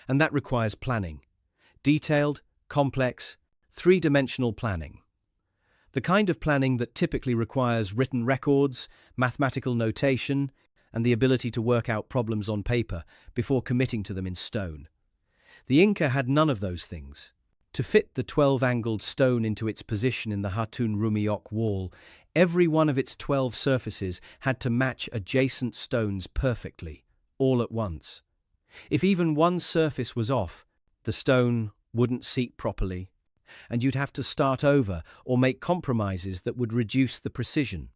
And that requires planning. Detailed, complex, three-dimensional planning. The kind of planning that typically requires written records, mathematical notation, and the ability to work out problems on paper before committing to them in stone. The Inca had none of those things. To fit the 12-angled stone into its position in the Hatun Rumiok wall, every one of its 12 surfaces had to match adjacent stones perfectly, all at once. If even one surface was off, the stone wouldn't seat properly, and you'd have to start over or make compromises that would reduce the precision.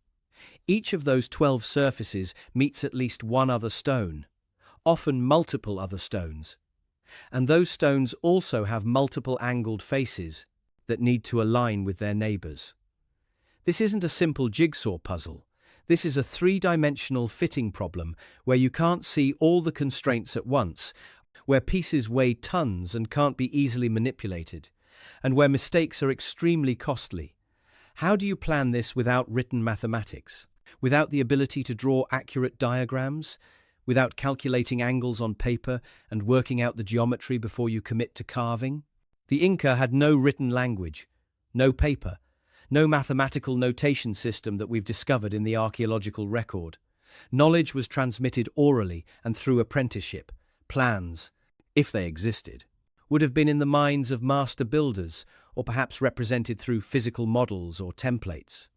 Each of those 12 surfaces meets at least one other stone, often multiple other stones. And those stones also have multiple angled faces that need to align with their neighbors. This isn't a simple jigsaw puzzle. This is a three-dimensional fitting problem where you can't see all the constraints at once, where pieces weigh tons and can't be easily manipulated, and where mistakes are extremely costly. How do you plan this without written mathematics? Without the ability to draw accurate diagrams? Without calculating angles on paper and working out the geometry before you commit to carving? The Inca had no written language, no paper, no mathematical notation system that we've discovered in the archaeological record. Knowledge was transmitted orally and through apprenticeship. Plans, if they existed, would have been in the minds of master builders, or perhaps represented through physical models or templates.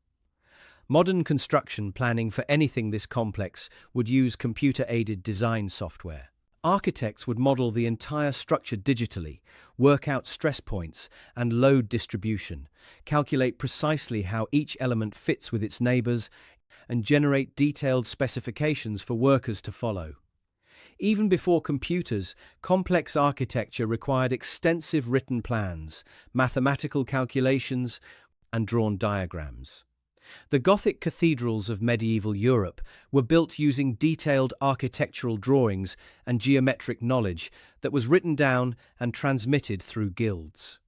Modern construction planning for anything this complex would use computer-aided design software. Architects would model the entire structure digitally, work out stress points and load distribution, calculate precisely how each element fits with its neighbors, and generate detailed specifications for workers to follow. Even before computers, complex architecture required extensive written plans, mathematical calculations, and drawn diagrams. The Gothic cathedrals of medieval Europe were built using detailed architectural drawings and geometric knowledge that was written down and transmitted through guilds.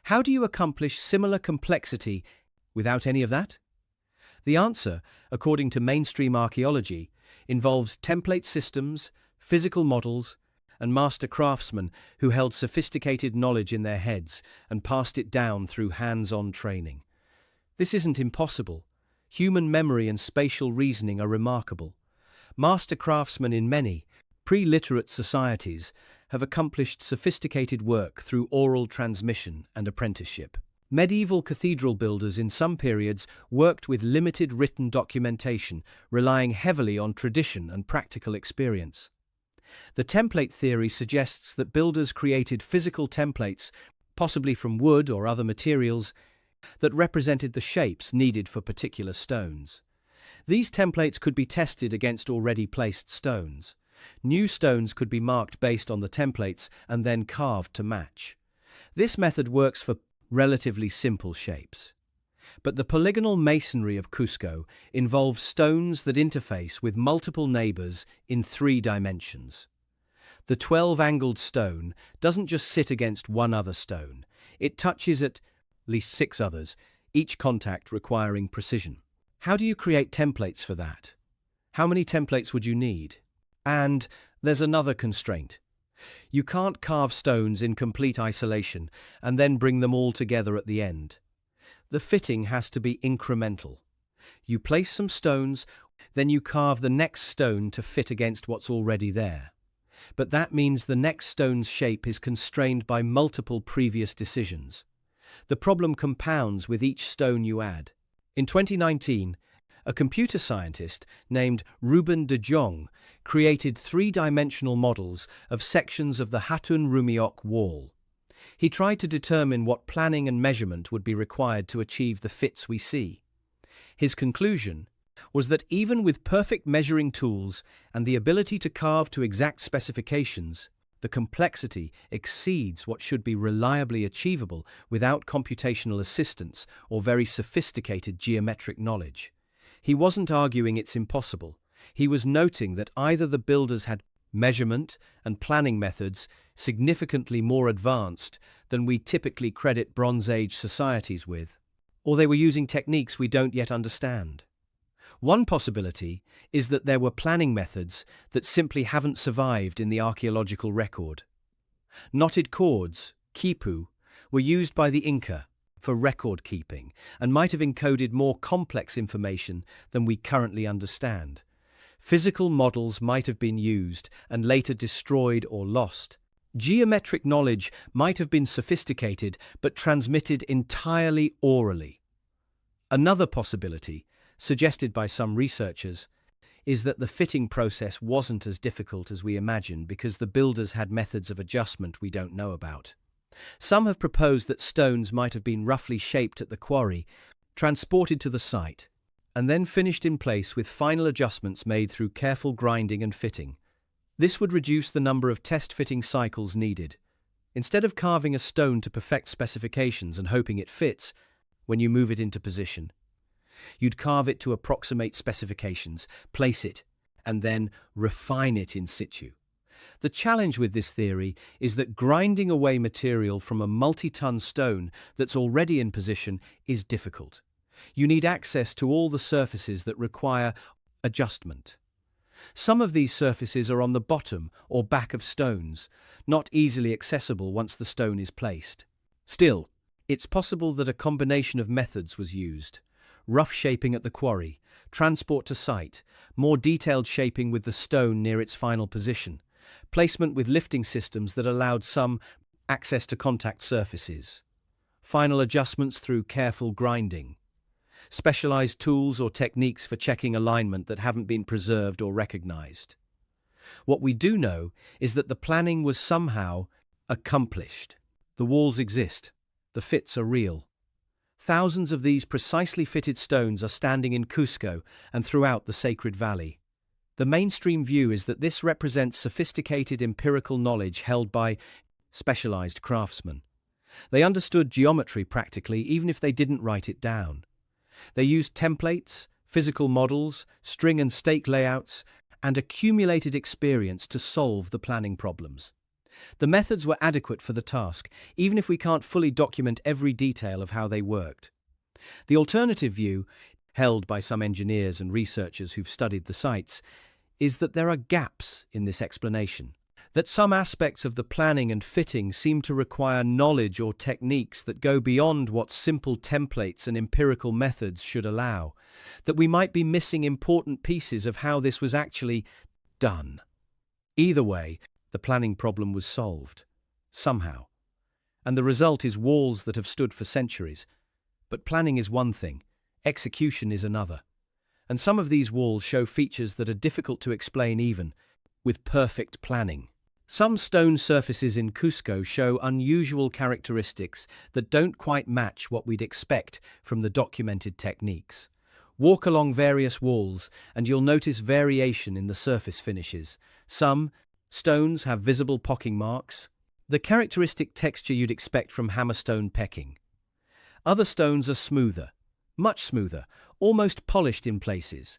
How do you accomplish similar complexity without any of that? The answer, according to mainstream archaeology, involves template systems, physical models, and master craftsmen who held sophisticated knowledge in their heads and passed it down through hands-on training. This isn't impossible. Human memory and spatial reasoning are remarkable. Master craftsmen in many pre-literate societies have accomplished sophisticated work through oral transmission and apprenticeship. Medieval cathedral builders in some periods worked with limited written documentation, relying heavily on tradition and practical experience. The template theory suggests that builders created physical templates, possibly from wood or other materials, that represented the shapes needed for particular stones. These templates could be tested against already placed stones. New stones could be marked based on the templates and then carved to match. This method works for relatively simple shapes. But the polygonal masonry of Cusco involves stones that interface with multiple neighbors in 3 dimensions. The 12-angled stone doesn't just sit against one other stone. It touches at least 6 others, each contact requiring precision. How do you create templates for that? How many templates would you need? And there's another constraint. You can't carve stones in complete isolation and then bring them all together at the end. The fitting has to be incremental. You place some stones, then you carve the next stone to fit against what's already there. But that means the next stone's shape is constrained by multiple previous decisions. The problem compounds with each stone you add. In 2019, a computer scientist named Ruben de Jong created 3-dimensional models of sections of the Hatun Rumiok wall. He tried to determine what planning and measurement would be required to achieve the fits we see. His conclusion was that even with perfect measuring tools and the ability to carve to exact specifications, the complexity exceeds what should be reliably achievable without computational assistance or very sophisticated geometric knowledge. He wasn't arguing it's impossible. He was noting that either the builders had measurement and planning methods significantly more advanced than we typically credit Bronze Age societies with, or they were using techniques we don't yet understand. One possibility is that there were planning methods that simply haven't survived in the archaeological record. Knotted cords, quipu, were used by the Inca for record keeping and might have encoded more complex information than we currently understand. Physical models might have been used and later destroyed or lost. Geometric knowledge might have been sophisticated but transmitted entirely orally. Another possibility, suggested by some researchers, is that the fitting process wasn't as difficult as we imagined because the builders had methods of adjustment we don't know about. Some have proposed that stones might have been roughly shaped at the quarry, transported to the site, and then finished in place with final adjustments made through careful grinding and fitting. This would reduce the number of test-fitting cycles needed. Instead of carving a stone to perfect specifications and hoping it fits when you move it into position, you'd carve it to approximate specifications, place it, and then refine it in situ. The challenge with this theory is that grinding away material from a multi-ton stone that's already in position is difficult. You need access to all the surfaces that require adjustment. Some of these surfaces are on the bottom or back of stones, not easily accessible once the stone is placed. Still, it's possible that a combination of methods was used. Rough shaping at the quarry, transport to site, more detailed shaping with the stone near its final position, placement with lifting systems that allowed some access to contact surfaces, final adjustments through careful grinding, specialized tools or techniques for checking alignment that haven't been preserved or recognized. What we do know is that the planning was somehow accomplished. The walls exist. The fits are real. Thousands of these precisely fitted stones are standing in Cusco and throughout the Sacred Valley. The mainstream view is that this represents sophisticated empirical knowledge held by specialized craftsmen. They understood geometry practically, even if they didn't write it down. They used templates, physical models, string and stake layouts, and accumulated experience to solve the planning problems. The methods were adequate for the task, even if we can't fully document every detail of how they worked. The alternative view, held by some engineers and researchers who've studied the sites, is that there are gaps in this explanation, that some aspects of the planning and fitting seem to require knowledge or techniques that go beyond what simple templates and empirical methods should allow, that we might be missing important pieces of how this was actually done. Either way, the planning problem was solved, somehow, and the result is walls that have stood for centuries. But planning is one thing, execution is another. And some of these walls show features that are difficult to explain even with perfect planning. Some stone surfaces in Cusco show unusual characteristics that don't quite match what we'd expect from the documented techniques. Walk along various walls and you'll notice variation in the surface finishes. Some stones have visible pocking marks, the characteristic texture you'd expect from hammerstone pecking. Other stones are smoother, much smoother, almost polished in places.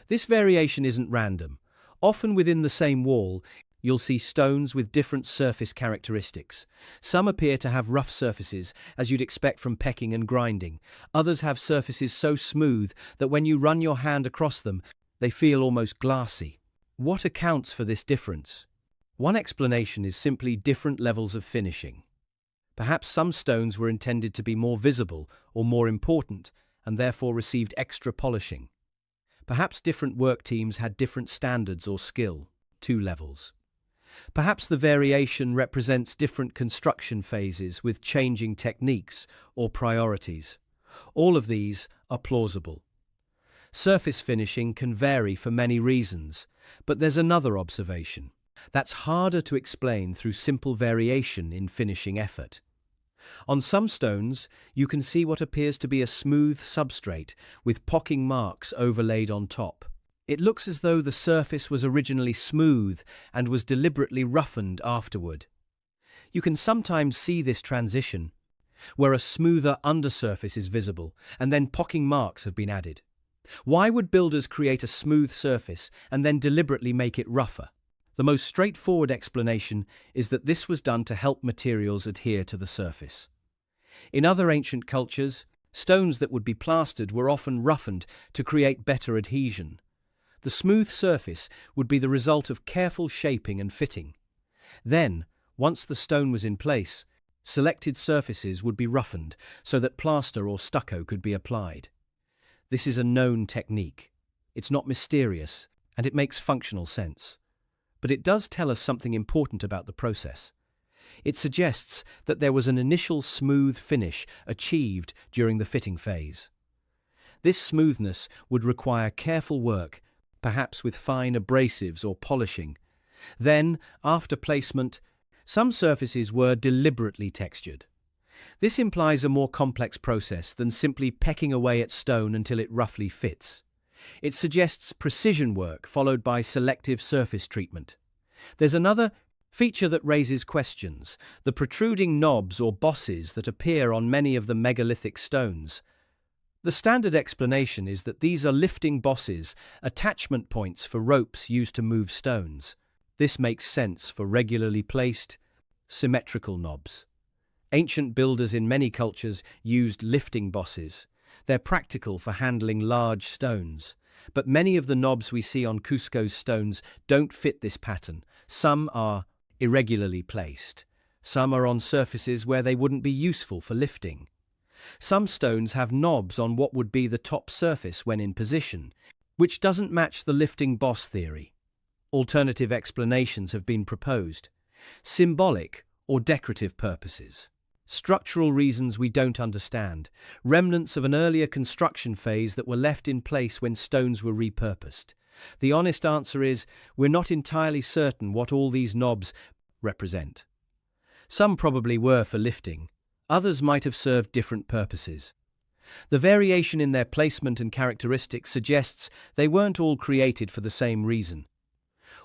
This variation isn't random. Often within the same wall, you'll see stones with different surface characteristics. Some appear to have rough surfaces, as you'd expect from pecking and grinding. Others have surfaces so smooth that when you run your hand across them, they feel almost glassy. What accounts for this difference? One explanation is simply different levels of finishing. Perhaps some stones were intended to be more visible or more important, and therefore received extra polishing. Perhaps different work teams had different standards or skill, 2 levels. Perhaps the variation represents different construction phases with changing techniques or priorities. All of these are plausible. Surface finishing can vary for many reasons, but there's another observation that's harder to explain through simple variation in finishing effort. On some stones, you can see what appears to be a smooth substrate with pocking marks overlaid on top. It looks as though the surface was originally smooth and was deliberately roughened afterward. You can sometimes see this transition, where a smoother undersurface is visible and then pocking marks have been added. Why would builders create a smooth surface and then deliberately make it rougher? The most straightforward explanation is that this was done to help materials adhere to the surface. In other ancient cultures, stones that would be plastered were often roughened to create better adhesion. The smooth surface would be the result of careful shaping and fitting. Then, once the stone was in place, selected surfaces would be roughened so that plaster or stucco could be applied. This is a known technique. It's not mysterious, and it makes functional sense. But it does tell us something important about the process. It suggests that there was an initial smooth finish achieved during the fitting phase. This smoothness would require careful work, perhaps with fine abrasives or polishing. Then, after placement, some surfaces were deliberately textured. This implies a more complex process than simply pecking away at stone until it roughly fits. It suggests precision work followed by selective surface treatment. There's another feature that raises questions: the protruding knobs or bosses that appear on many of the megalithic stones. The standard explanation is that these are lifting bosses, attachment points for ropes used to move stones. This makes sense for regularly placed, symmetrical knobs. Ancient builders in many cultures used lifting bosses. They're practical for handling large stones. But many of the knobs we see on Cusco's stones don't fit this pattern. Some are irregularly placed. Some are on surfaces where they wouldn't be useful for lifting. Some stones have knobs on what would be the top surface when in position, which doesn't match the lifting boss theory. Alternative explanations have been proposed: symbolic or decorative purposes, structural reasons we don't understand, remnants of an earlier construction phase that were left in place when stones were repurposed. The honest answer is, we're not entirely certain what all these knobs represent. Some probably were for lifting, others might have served different purposes. The variation in their placement and characteristics suggests they weren't all created for the same reason.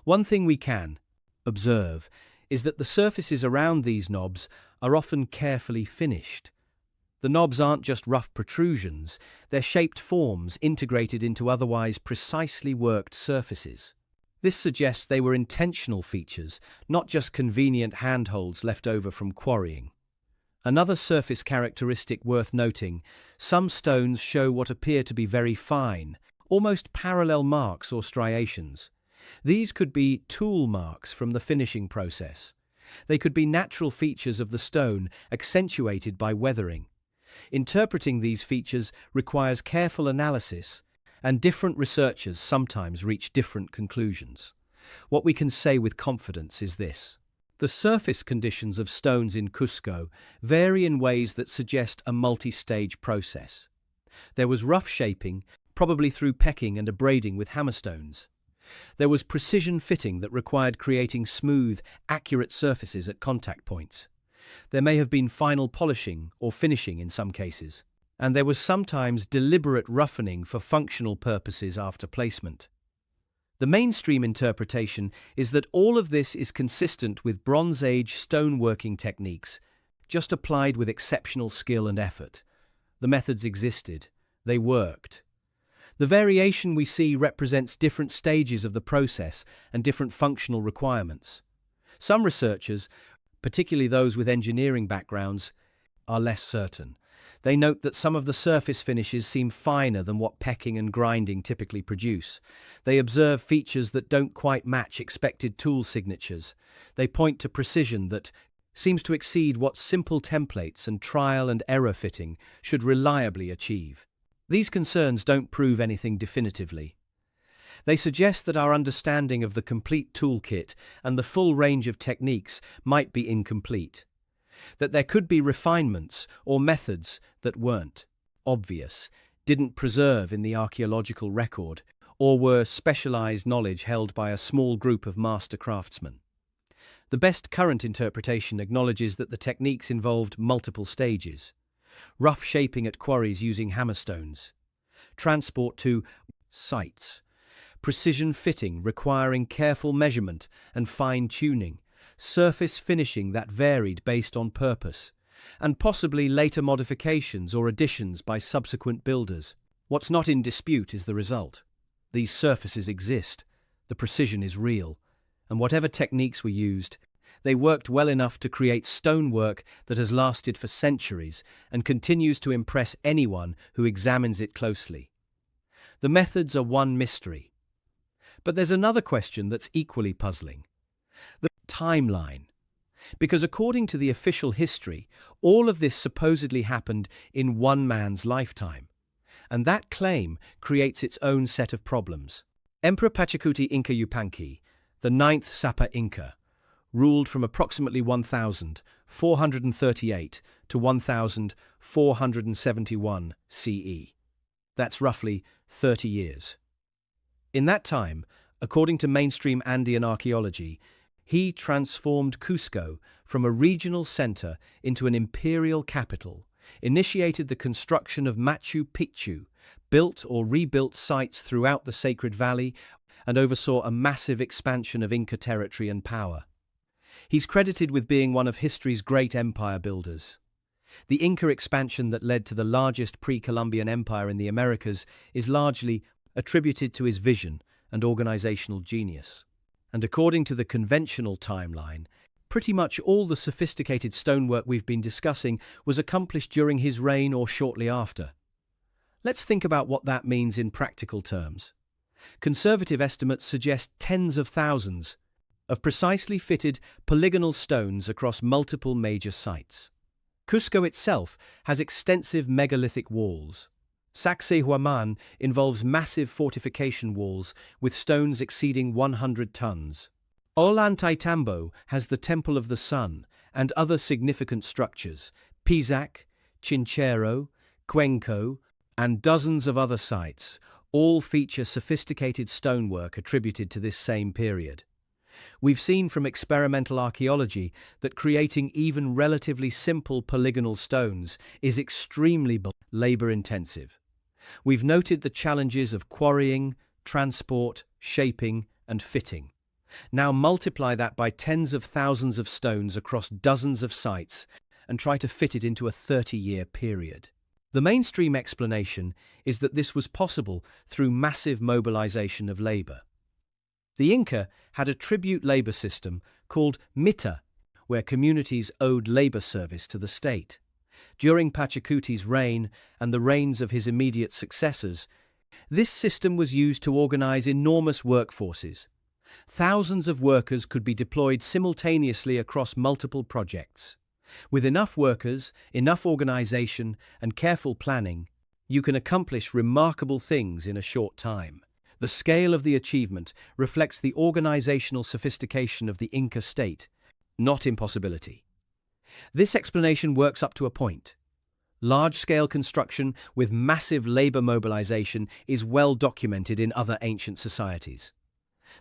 One thing we can observe is that the surfaces around these knobs are often carefully finished. The knobs aren't just rough protrusions, they're shaped forms integrated into otherwise precisely worked surfaces. This suggests they were intentional features, not just convenient handholds left over from quarrying. Another surface characteristic worth noting: some stones show what appear to be very fine, almost parallel marks or striations. These could be tool marks from the finishing process. They could be natural features of the stone, accentuated by weathering. Interpreting these features requires careful analysis, and different researchers sometimes reach different conclusions. What we can say with confidence is this: the surface conditions of stones in Cusco vary in ways that suggest a multi-stage process. There was rough shaping, probably through pecking and abrading with hammerstones. There was precision fitting that required creating smooth, accurate surfaces at contact points. There may have been final polishing or finishing in some cases. And there was sometimes deliberate roughening for functional purposes after placement. The mainstream interpretation is that all of this is consistent with Bronze Age stoneworking techniques, just applied with exceptional skill and effort. The methods existed. They worked. The variation we see represents different stages of the process and different functional requirements. Some researchers, particularly those with engineering backgrounds, are less certain. They note that some of the surface finishes seem finer than what pecking and grinding typically produce. They observe features that don't quite match expected tool signatures. They point to precision that seems to exceed what simple templates and trial and error fitting should reliably achieve. These concerns don't prove anything definitively. They suggest that our understanding of the complete toolkit and the full range of techniques might be incomplete. That there could be refinements or methods that weren't obvious, didn't preserve in the archaeological record, or were specialized knowledge held by a small group of master craftsmen. The best current interpretation acknowledges that the techniques involved multiple stages: rough shaping at quarries using hammerstones, transport to sites, precision fitting requiring careful measurement and fine-tuning, surface finishing that varied based on purpose, and possibly later modifications or additions by subsequent builders. What's not in dispute is the result. These surfaces exist, the precision is real, and whatever techniques were used, they worked well enough to create stonework that has lasted for centuries and continues to impress anyone who examines it closely. The methods are one mystery. But there's another question that's equally puzzling: the timeline. Because according to the official history, all of this supposedly happened in one man's lifetime. And that claim creates its own set of problems. Emperor Pachacuti Inca Yupanqui, the ninth Sapa Inca, ruled from approximately 1438 to 1471 CE. That's roughly 30 years. In that time, according to mainstream Andean archaeology, he transformed Cusco from a regional center into an imperial capital, initiated the construction of Machu Picchu, built or rebuilt sites throughout the Sacred Valley, and oversaw a massive expansion of Inca territory and power. He's credited with being one of history's great empire builders. The Inca expansion that led to the largest pre-Columbian empire in the Americas is largely attributed to his vision and organizational genius. And according to the conventional timeline, pretty much all the sophisticated stonework we've been discussing was accomplished during his reign or shortly after. Let's think about what that means in practical terms. Conservative estimates suggest tens of thousands of precisely fitted polygonal stones across multiple major sites. Cusco itself has extensive megalithic walls. Sacsayhuaman involves massive fortification walls with stones exceeding 100 tons. Ollantaytambo has the Temple of the Sun and other significant structures. Pisac, Chinchero, Cuenco, and dozens of other sites all feature sophisticated stonework attributed to this same period. We've seen from experimental archaeology that creating even relatively simple polygonal stones is extremely labor-intensive. We've noted the challenges of quarrying, transport, shaping, and fitting. Now multiply that by tens of thousands of stones across dozens of sites and try to fit it into a 30-year period. The mainstream explanation is that this was possible through massive mobilization of labor. The Inca had a tribute labor system called mita, where communities owed labor service to the state. During Pachacuti's reign and the reigns of his immediate successors, this system was used to organize enormous workforces. Thousands of workers could be deployed simultaneously across multiple projects. With enough workers, enough organization, and careful planning, you can accomplish remarkable things in a short time. The scale of the achievement reflects the organizational sophistication of the Inca state, not impossibility. This explanation works up to a point. Large-scale construction with massive labor mobilization is well documented in other ancient societies.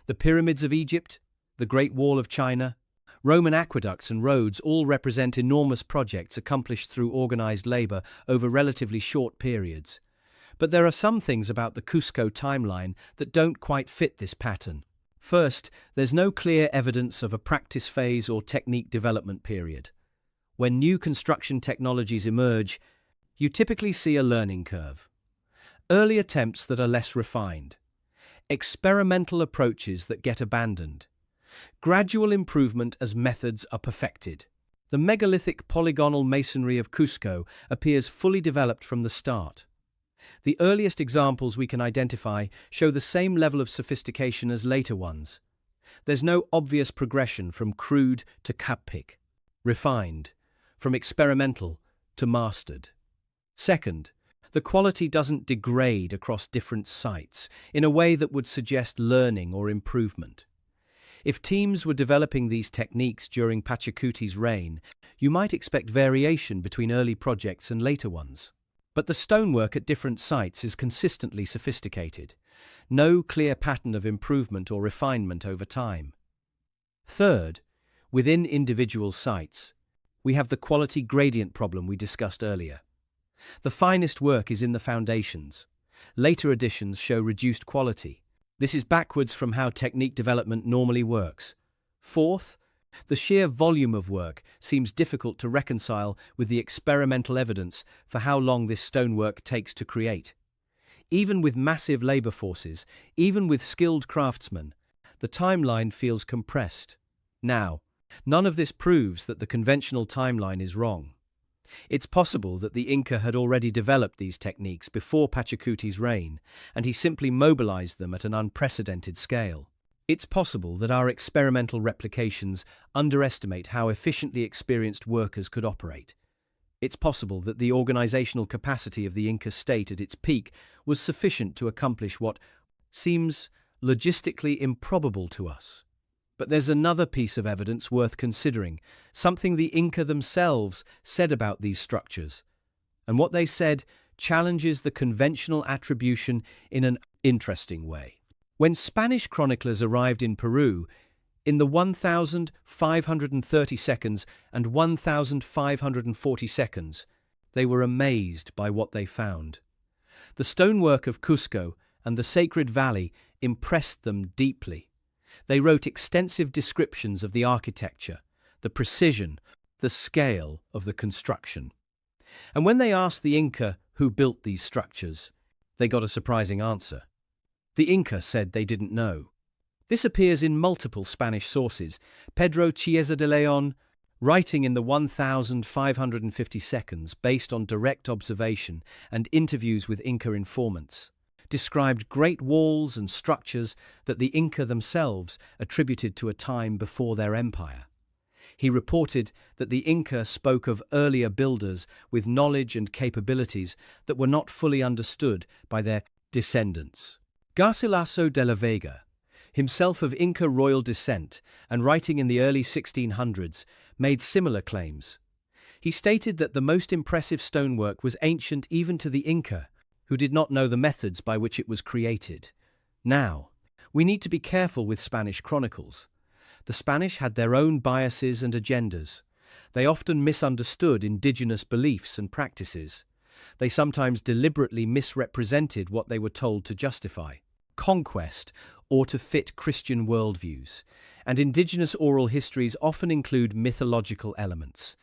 The pyramids of Egypt, the Great Wall of China, Roman aqueducts and roads all represent enormous projects accomplished through organized labor over relatively short periods. But there are some things about the Cusco timeline that don't quite fit this pattern. First, there's no clear evidence of a practice phase or technique development period. When new construction technologies emerge, you typically see a learning curve. Early attempts that are less refined. Experimental approaches that get abandoned. Gradual improvement as methods are perfected. The megalithic polygonal masonry of Cusco appears fully developed from the start. The earliest examples we can identify show the same level of sophistication as later ones. There's no obvious progression from crude to kapik, refined, from experimental to mastered. Second, the quality doesn't degrade across different sites in a way that would suggest learning or improvement. If teams were developing these techniques during Pachacuti's reign, you might expect variation between early projects and later ones. But the stonework at different sites is consistently sophisticated. No clear pattern of improvement or refinement over time. Third, within individual sites, we have the quality gradient problem we discussed earlier. The finest work is in the foundations. Later additions show reduced quality. This is backwards from how technique development normally works. Fourth, the sheer volume of work seems difficult to reconcile with the experimental evidence for how long this stonework takes to create. Even with massive labor forces, even with skilled craftsmen, the timeline feels compressed. Now, none of this proves that the conventional timeline is wrong. It's possible that the Inca had already developed these techniques before Pachacuti's reign, and he simply mobilized them at an unprecedented scale. It's possible that our experimental replications underestimate how efficiently experienced workers could operate. It's possible that the organizational capacity of the Inca state at its peak was sufficient to accomplish what seems logistically improbable to us. But there's another piece of evidence worth considering, something the Inca themselves said about these structures. And what they said challenges the conventional attribution in an interesting way. When Spanish chroniclers arrived in Peru, in the 1,530 seconds and 1,540 seconds, they were amazed by what they found. The stonework of Cusco and the Sacred Valley impressed them deeply. They wrote extensive descriptions of the architecture, the precision, the scale of the construction. And when they asked the Inca who built these structures, they got a surprising answer. The Inca said they didn't know. This appears in multiple Spanish sources. Pedro Chiesa de Leon, writing in the 1,550 seconds based on direct observation and interviews with Inca informants, described great walls and structures that the Inca themselves attributed to a time before their empire. He reported that the Inca spoke of earlier builders with knowledge and capabilities that were not fully understood by their descendants. Garcilaso de la Vega, himself of Inca royal descent and writing in the early 1600s, made similar claims. He stated that the most impressive stonework was ancient even to the Inca, who did not know the methods by which it was created. Now, we need to be careful with Spanish chronicles. The Spanish had their own biases and agendas. They often misunderstood indigenous beliefs and practices. They sometimes deliberately misrepresented what they were told to justify conquest or to fit Christian worldviews, and indigenous oral histories often include mythological elements.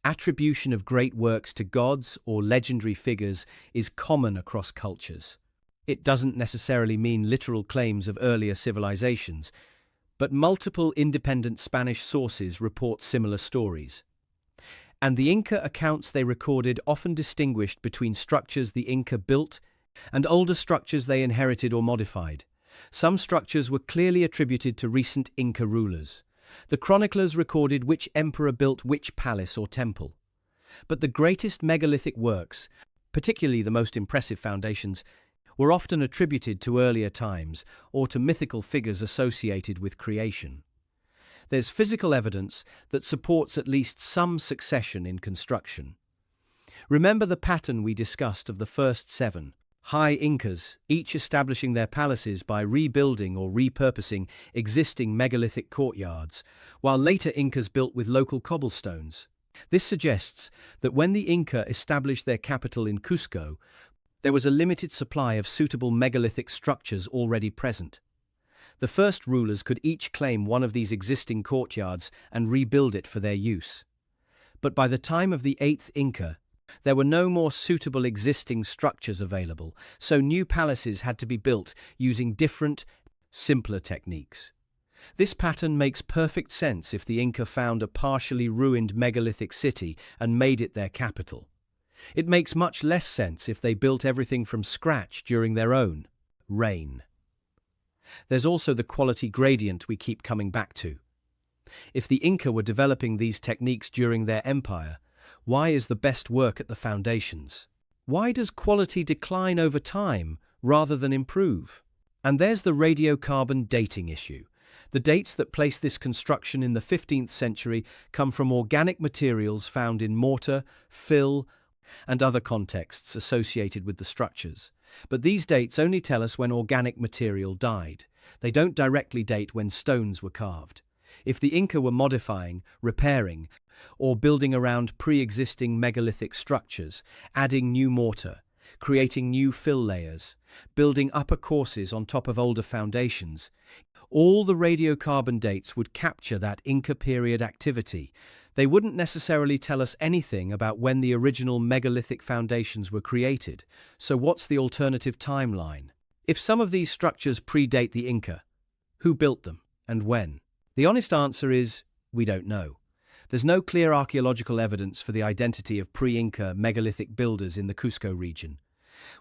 Attribution of great works to gods or legendary figures is common across cultures. It doesn't necessarily mean literal claims of earlier civilizations, but multiple independent Spanish sources report similar stories. And the Inca accounts they recorded often distinguished between structures the Inca built and older structures they inherited or modified. Some structures were clearly attributed to recent Inca rulers. The chroniclers recorded which emperor built which palace or temple. But the greatest megalithic works, particularly the most impressive foundations, were often attributed to earlier times or to mythical figures associated with creation. There's physical evidence that supports at least some succession in construction. Remember the pattern we discussed of the first 7 High Incas, each establishing their palaces by rebuilding or repurposing existing megalithic courtyards, while later Incas built with local cobblestones. This suggests that when the Inca established their capital in Cusco, there was a limited supply of suitable megalithic structures already present. The first rulers could each claim one of these existing courtyards and rebuild it for their use. But by the time of the 8th Inca, there were no more suitable existing structures available, so new palaces had to be built using different, simpler techniques. This pattern makes perfect sense if the Inca found a partially ruined megalithic city and made it their capital. It makes much less sense if they built everything from scratch during their own reign. There's also the quality gradient we keep coming back to. If the Inca were developing these techniques during their empire, why is the best work at the foundations? Why does quality decline over time rather than improve? And there's the radiocarbon dating issue. The dates that place this construction in the 15th century come from organic materials found in mortar, fill, and other contexts associated with the structures. But these dates only tell us when organic material died. They don't directly date when stones were carved. If the Inca were modifying, repairing, or building around pre-existing megalithic structures, adding new mortar, creating new fill layers, building upper courses on top of older foundations, all the radiocarbon dates would capture that Inca period activity. They wouldn't necessarily tell us anything about when the original megalithic foundations were created. So what's the alternative timeline? If some of these structures predate the Inca, who built them and when? The honest answer is, we don't know. There's no clear archaeological evidence for the identity of pre-Inca megalithic builders in the Cusco region.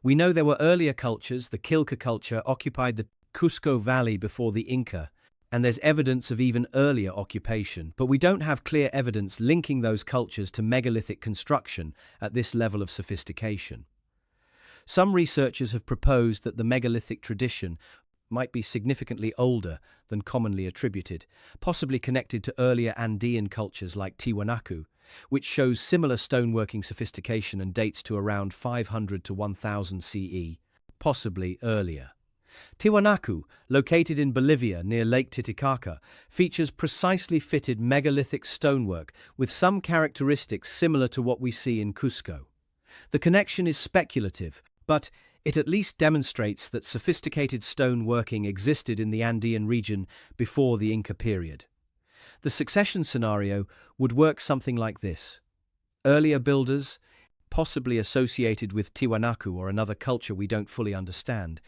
We know there were earlier cultures. The Quilca culture occupied the Cusco Valley before the Inca, and there's evidence of even earlier occupation, but we don't have clear evidence linking those cultures to megalithic construction at this level of sophistication. Some researchers have proposed that the megalithic tradition might be significantly older than commonly attributed, possibly connected to earlier Andean cultures like Tiwanaku, which shows similar stoneworking sophistication and dates to around 500 to 1000 CE, possibly earlier. Tiwanaku, located in Bolivia near Lake Titicaca, features precisely fitted megalithic stonework with some characteristics similar to what we see in Cusco. The connection is speculative, but it at least demonstrates that sophisticated stoneworking existed in the Andean region before the Inca period. The succession scenario would work something like this. Earlier builders, possibly associated with Tiwanaku or another culture we don't fully understand,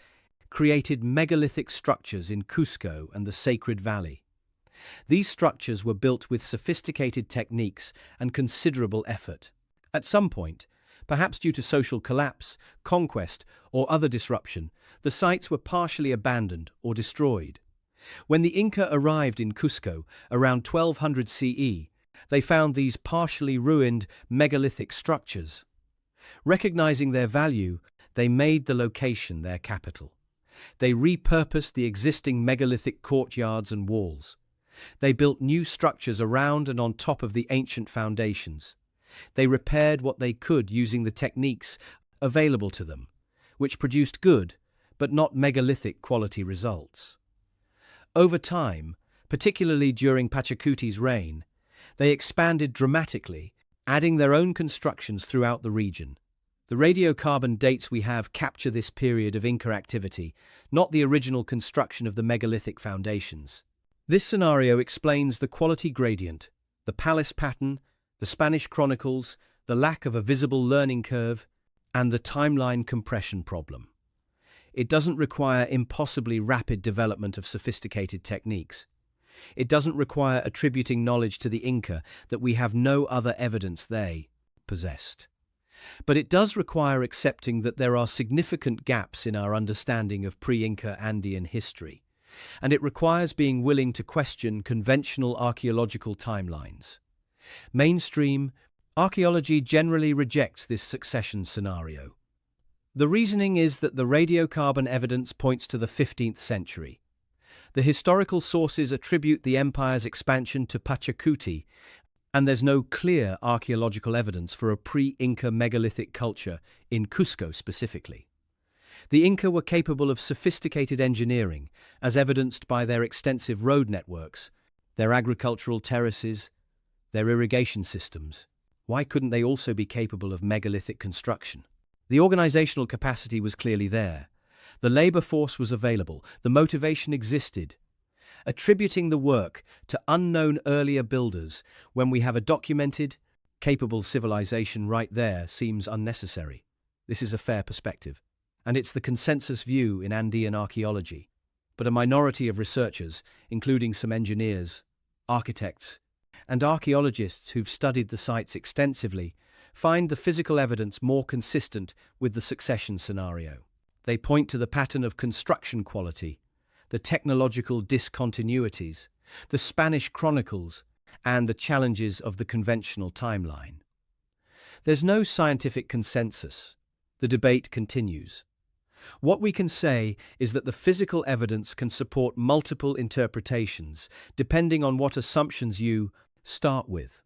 created megalithic structures in Cusco and the Sacred Valley. These structures were built with sophisticated techniques and considerable effort. At some point, perhaps due to social collapse, conquest, or other disruption, the sites were partially abandoned or destroyed. When the Inca arrived in Cusco around 1200 CE, they found these partially ruined megalithic structures. Recognizing their value, they made the location their capital. They repurposed the existing megalithic courtyards and walls. They built new structures around and on top of the ancient foundations. They repaired what they could using the techniques available to them, which produced good, but not megalithic quality results. Over time, particularly during Pachacuti's reign, they expanded dramatically, adding their own constructions throughout the region. The radiocarbon dates we have capture this period of Inca activity, not the original construction of the megalithic foundations. This scenario explains the quality gradient, the palace pattern, the Spanish chronicles, the lack of a visible learning curve, and the timeline compression problem. It doesn't require impossibly rapid development of sophisticated techniques. It doesn't require attributing knowledge to the Inca that we have no other evidence they possessed. But it does require accepting that there are significant gaps in our understanding of pre-Inca Andean history, and it requires being willing to question conventional archaeological timelines. Mainstream archaeology generally rejects this succession scenario. The reasoning is that the radiocarbon evidence points to the 15th century. The historical sources attribute the empire's expansion to Pachacuti, and there's no clear archaeological evidence for a pre-Inca megalithic culture in Cusco specifically. The Inca were capable of sophisticated engineering, as evidenced by their extensive road networks, their agricultural terraces, their irrigation systems. Why couldn't they also be capable of megalithic construction? The organizational capacity was clearly there. The labor force was available, the motivation existed. Attributing the work to unknown earlier builders when we have a documented, capable civilization right there seems unnecessary. This is a fair perspective, and it's the consensus view in Andean archaeology. But a minority of researchers, including some engineers, architects, and archaeologists who've studied the sites extensively, find the physical evidence more consistent with the succession scenario. They point to the pattern of construction quality, the technological discontinuities, the Spanish chronicles, and the challenges of the conventional timeline. There's no scientific consensus. The debate continues. What we can say is that the physical evidence can support multiple interpretations, depending on what assumptions you start with.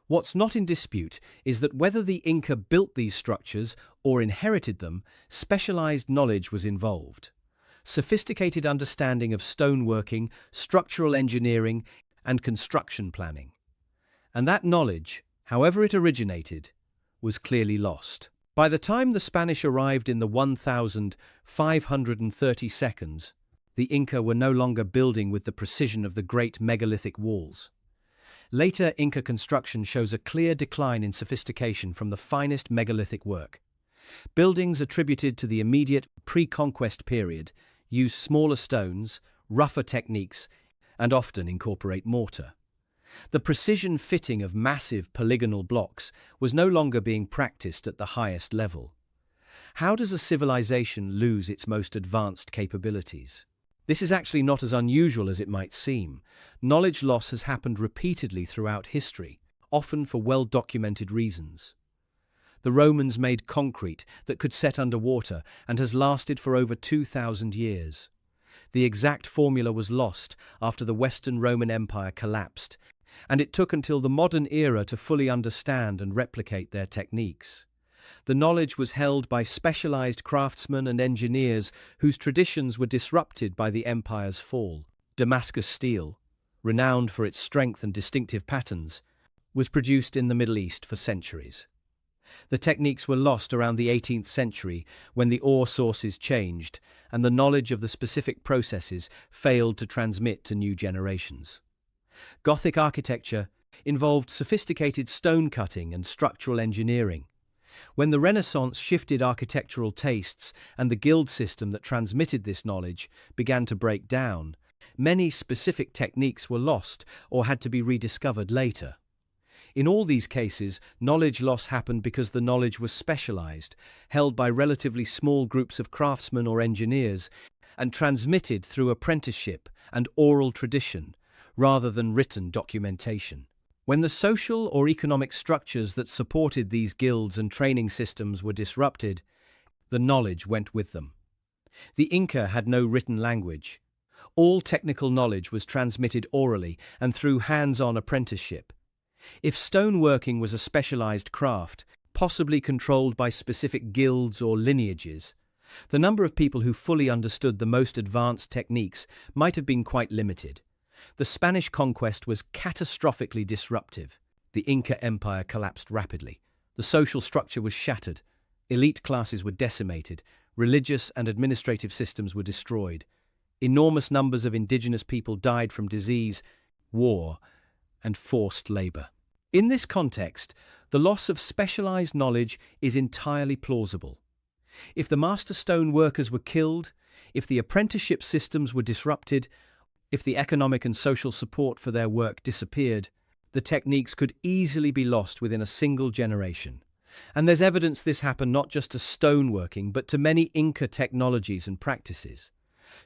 What's not in dispute is that whether the Inca built these structures or inherited them, specialized knowledge was involved. Sophisticated understanding of stoneworking, structural engineering, and construction planning. And that knowledge, however it originated, was clearly lost. By the time the Spanish arrived in the 1532, the Inca were no longer building with the precision of the great megalithic walls. Later Inca construction shows a clear decline in sophistication from the finest megalithic work. Buildings attributed to the immediate pre-conquest period use smaller stones, rougher techniques, and often incorporate mortar. The precision fitting of massive polygonal blocks was no longer being practiced at the highest level. How does a civilization lose its most advanced capabilities? This is actually not as unusual as it might seem. Knowledge loss has happened repeatedly throughout history, often for well-documented reasons. The Romans made concrete that could set underwater and has lasted for over 2,000 years. The exact formula was lost after the Western Roman Empire collapsed, and it took until the modern era to fully understand and replicate their techniques. The knowledge was held by specialized craftsmen and engineers whose traditions were disrupted by the empire's fall. Damascus steel, renowned for its strength and distinctive patterns, was produced in the Middle East for centuries. The techniques were lost around the 18th century when the ore sources changed and the knowledge of the specific processes failed to transmit to new generations. Gothic architecture involved sophisticated stone cutting and structural engineering. When the Renaissance shifted architectural tastes and the guild system that transmitted this knowledge began to break down, many specific techniques were lost or had to be rediscovered later. In all these cases, knowledge loss happened because the knowledge was specialized, held by relatively small groups of craftsmen or engineers, and transmitted through apprenticeship and oral tradition, rather than written documentation. When the social or economic structures that supported these guilds and training systems were disrupted, the knowledge went with them. The Inca had no written language. All technical knowledge was transmitted orally and through hands-on apprenticeship. If stoneworking was a specialized craft, possibly controlled by specific guilds or lineages, the number of people who fully understood the most advanced techniques might have been quite limited. The Spanish conquest was catastrophically disruptive. The Inca Empire collapsed rapidly. The social structure was shattered. Elite classes were decimated. Religious and administrative systems were destroyed. Enormous numbers of indigenous people died from disease, war, and forced labor. In this context, the loss of specialized knowledge is entirely plausible. If the master stone workers were killed, if the apprenticeship systems were disrupted, if the economic and social support for their work disappeared, the techniques could easily be lost within a single generation. And there's evidence this happened not just to stoneworking, but to many Inca technologies and practices.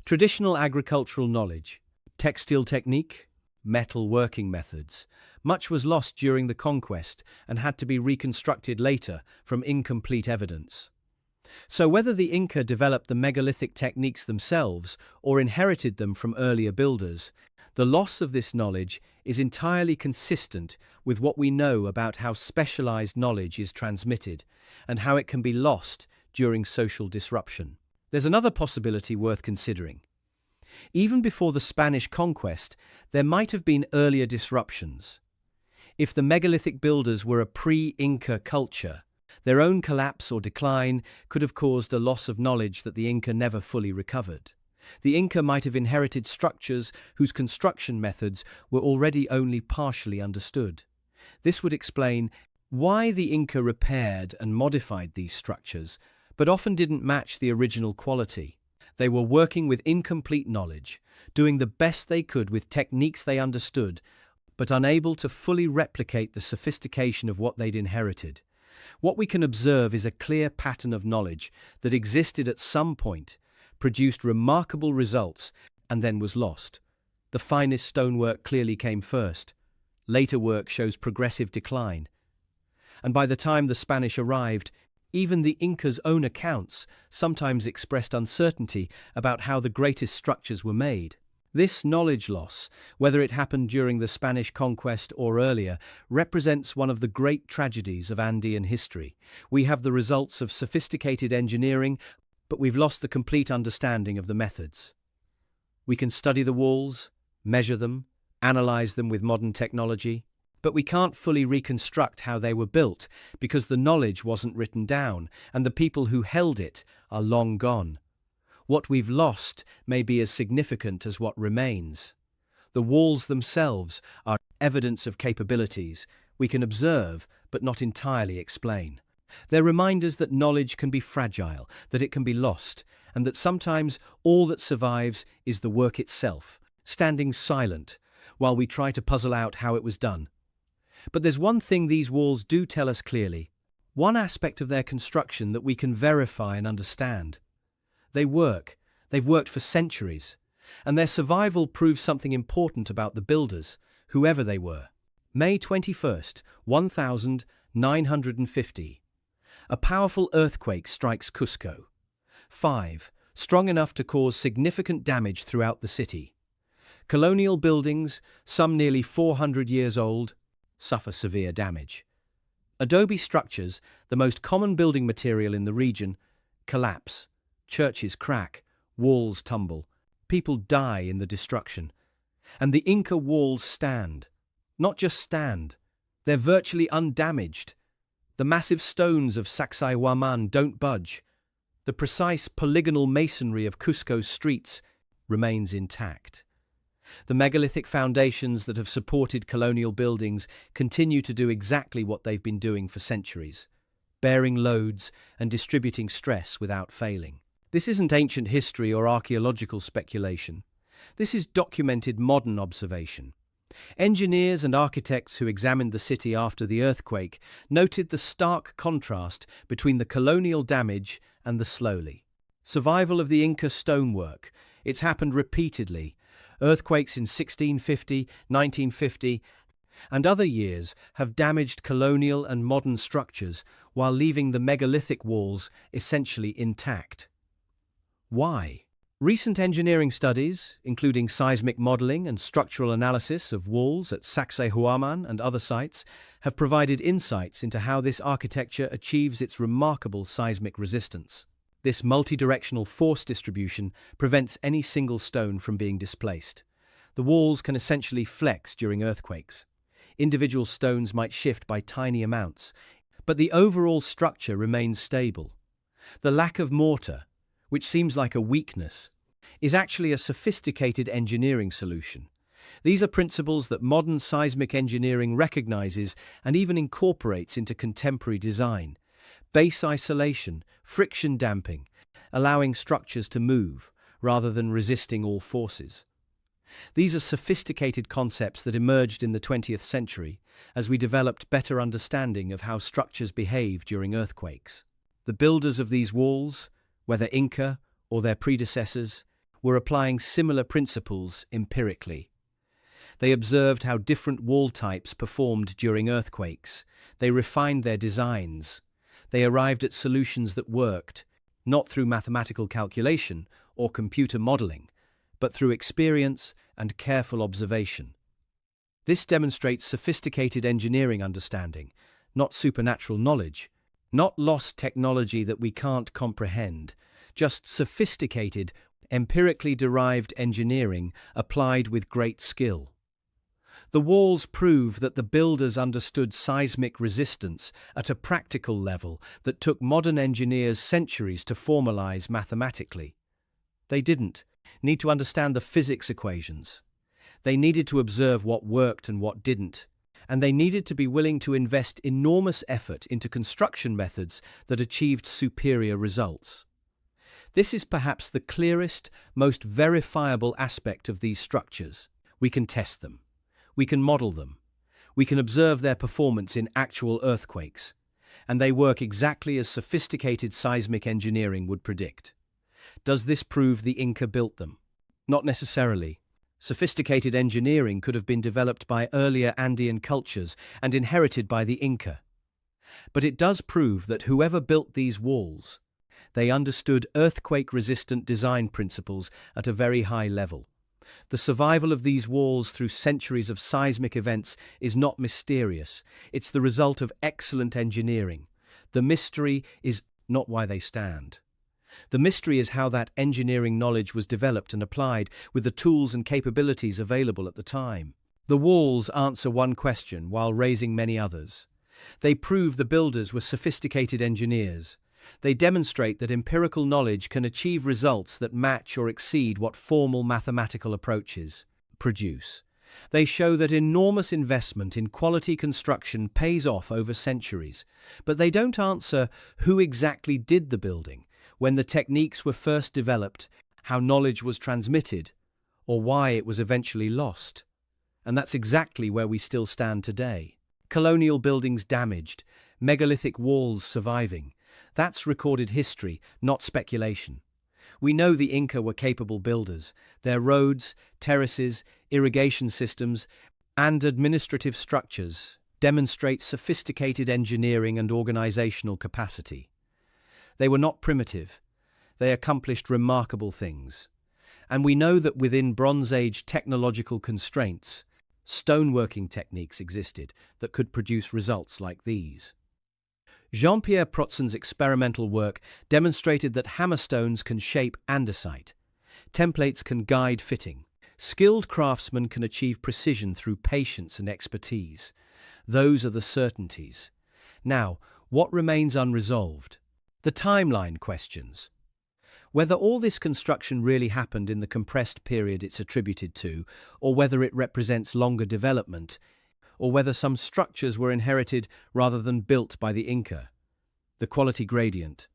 Traditional agricultural knowledge, textile technique, metal working methods. Much was lost during the conquest and had to be reconstructed later from incomplete evidence. So whether the Inca developed the megalithic techniques themselves or inherited them from earlier builders, the loss of this knowledge is entirely consistent with what we know about how specialized knowledge is transmitted and how it can be lost during social disruption. There's another possibility worth considering. Even before the Spanish conquest, there might have been earlier disruptions. If the megalithic builders were a pre-Inca culture, their own collapse or decline could have caused a loss of knowledge that the Inca never fully recovered. The Inca might have inherited structures whose construction methods were already only partially understood. This would explain why the Inca repaired and modified these structures, but often didn't match the original quality. They were working with incomplete knowledge, doing the best they could with techniques they understood, but unable to fully replicate the sophistication of what they'd inherited. What we can observe is a clear pattern of knowledge that existed at some point, produced remarkable results, and then was lost. The finest stonework clearly came first. Later work shows progressive decline. And by the time the Spanish arrived, even the Incas' own accounts sometimes expressed uncertainty about how the greatest structures were made. This knowledge loss, whether it happened during the Spanish conquest or earlier, represents one of the great tragedies of Andean history. We have the results of sophisticated engineering, but we've lost the complete understanding of the methods. We can study the walls, measure them, analyze them with modern technology, but we can't fully reconstruct how they were built because the knowledge wasn't written down and the people who held it are long gone. What we've lost may be as significant as what remains. The walls themselves are evidence of capabilities we can observe but not entirely explain. They're reminders that knowledge can be fragile, that it can be lost, and that sometimes all that survives is the work itself, standing silent while we try to puzzle out how it was done. But there's one thing these walls do tell us clearly, one aspect of their construction that we can verify and understand. They work. They've worked for centuries, and their survival proves something important about the builders, whoever they were. May 21st, 1950. A powerful earthquake strikes Cusco. 5. Strong enough to cause significant damage throughout the city. Colonial buildings, some nearly 400 years old, suffer severe damage. Adobe structures, the most common building material in the region, collapse. Churches crack, walls tumble, people die in the destruction. And the Inca walls stand. Not just stand, they're virtually undamaged. The massive stones of Sacsayhuaman don't budge. The precise polygonal masonry of Cusco's streets remains intact. The megalithic foundations that have supported colonial buildings continue to do exactly what they've been doing for centuries, bearing loads and distributing stress without failing. This isn't ancient history or archaeological speculation. This is documented modern observation. Engineers and architects who examined the city after the earthquake noted the stark contrast between the colonial damage and the slowly survival of the Inca stonework. It's happened repeatedly. Earthquakes in 1650, 1950, and other years have damaged colonial and modern structures while leaving the megalithic walls essentially intact. Why? Recent engineering studies, including seismic modeling and structural analysis of walls at Sacsayhuaman and other sites, have provided insights into how this architecture achieves its remarkable seismic resistance. This multidirectional force distribution prevents any single stone from being displaced. The walls can essentially flex during earthquakes. Individual stones might shift by tiny amounts, but the overall structure remains stable. The lack of mortar, which seems like a weakness, is actually a sophisticated engineering solution. These are principles that modern seismic engineering recognizes and even incorporates into contemporary design. Base isolation, friction damping, allowing structures to move rather than resisting all forces. These are sophisticated concepts that emerged in the 20th century as we developed better understanding of how structures behave during earthquakes. The builders of these walls, whether Inca or their predecessors, were applying similar principles empirically. They observed how different wall types performed during earthquakes. They refined their designs. They arrived at solutions that worked, not through mathematical calculation or computer modeling, but through experience and careful observation. This demonstrates sophisticated engineering understanding, not supernatural knowledge, not lost technology that we can't comprehend, just sophisticated, empirically derived engineering applied with great skill. The walls prove that the builders understood seismic resistance at a practical level that took modern engineers centuries to formalize mathematically. They didn't need to understand the physics equations. They needed to observe what worked and what didn't, and they needed to be willing to invest enormous effort into construction methods that achieved superior results. This is perhaps the clearest, most verifiable aspect of these structures. We can test them. We can model them. We can observe their performance in actual earthquakes, and they work exactly as sophisticated seismic engineering would predict. Does this prove the Inca built them? Not necessarily. Sophisticated engineering could have been developed by earlier Andean cultures and inherited by the Inca. But it does prove that whoever built these walls, they understood earthquake-resistant design principles at a very high level. The survival of these walls through centuries of seismic events is not mysterious. It's the result of excellent engineering. The mystery is not why they stand. The mystery is how that engineering knowledge was developed and applied with the tools and capabilities available at the time. The walls answer one question while raising many others. They prove the builders were sophisticated engineers. They demonstrate that empirical knowledge can achieve results that match or exceed what formal mathematical approaches produce. They show that enormous investment in quality construction pays off over centuries, but they don't answer who exactly did the building, when the techniques were first developed, how knowledge was transmitted, or why it was eventually lost. And that's exactly where we still stand today. Colonial buildings damaged, megalithic walls surviving. That's recorded history, not speculation. We know the Inca were capable builders. Their roads, terraces, irrigation systems, and administrative structures demonstrate sophisticated engineering and organizational capacity. They were not primitive. They accomplished remarkable things. And we know that within Bronze Age technological constraints, stoneworking techniques existed that could produce results like these. Jean-Pierre Protsen's experimental work demonstrated that hammerstones can shape andesite. Templates can guide fitting. Skilled craftsmen can achieve precision through patience and expertise. Those are the certainties. Now, what remains unresolved? The timeline questions. Whether all this construction really happened in the compressed period it's attributed to, or whether it represents longer development, or whether some structures were inherited rather than built by the Inca. The quality gradient.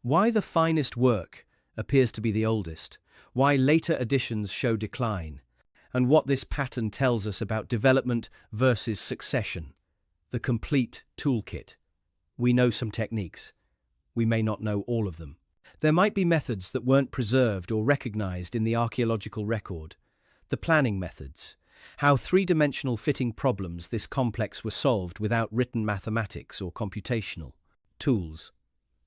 Why the finest work appears to be the oldest, why later additions show decline, and what this pattern tells us about development versus succession. The complete toolkit. We know some techniques. We may not know all of them. There might be methods that weren't preserved or recognized in the archaeological record. The planning methods. How three-dimensional fitting problems this complex were solved without written mathematics or computational tools.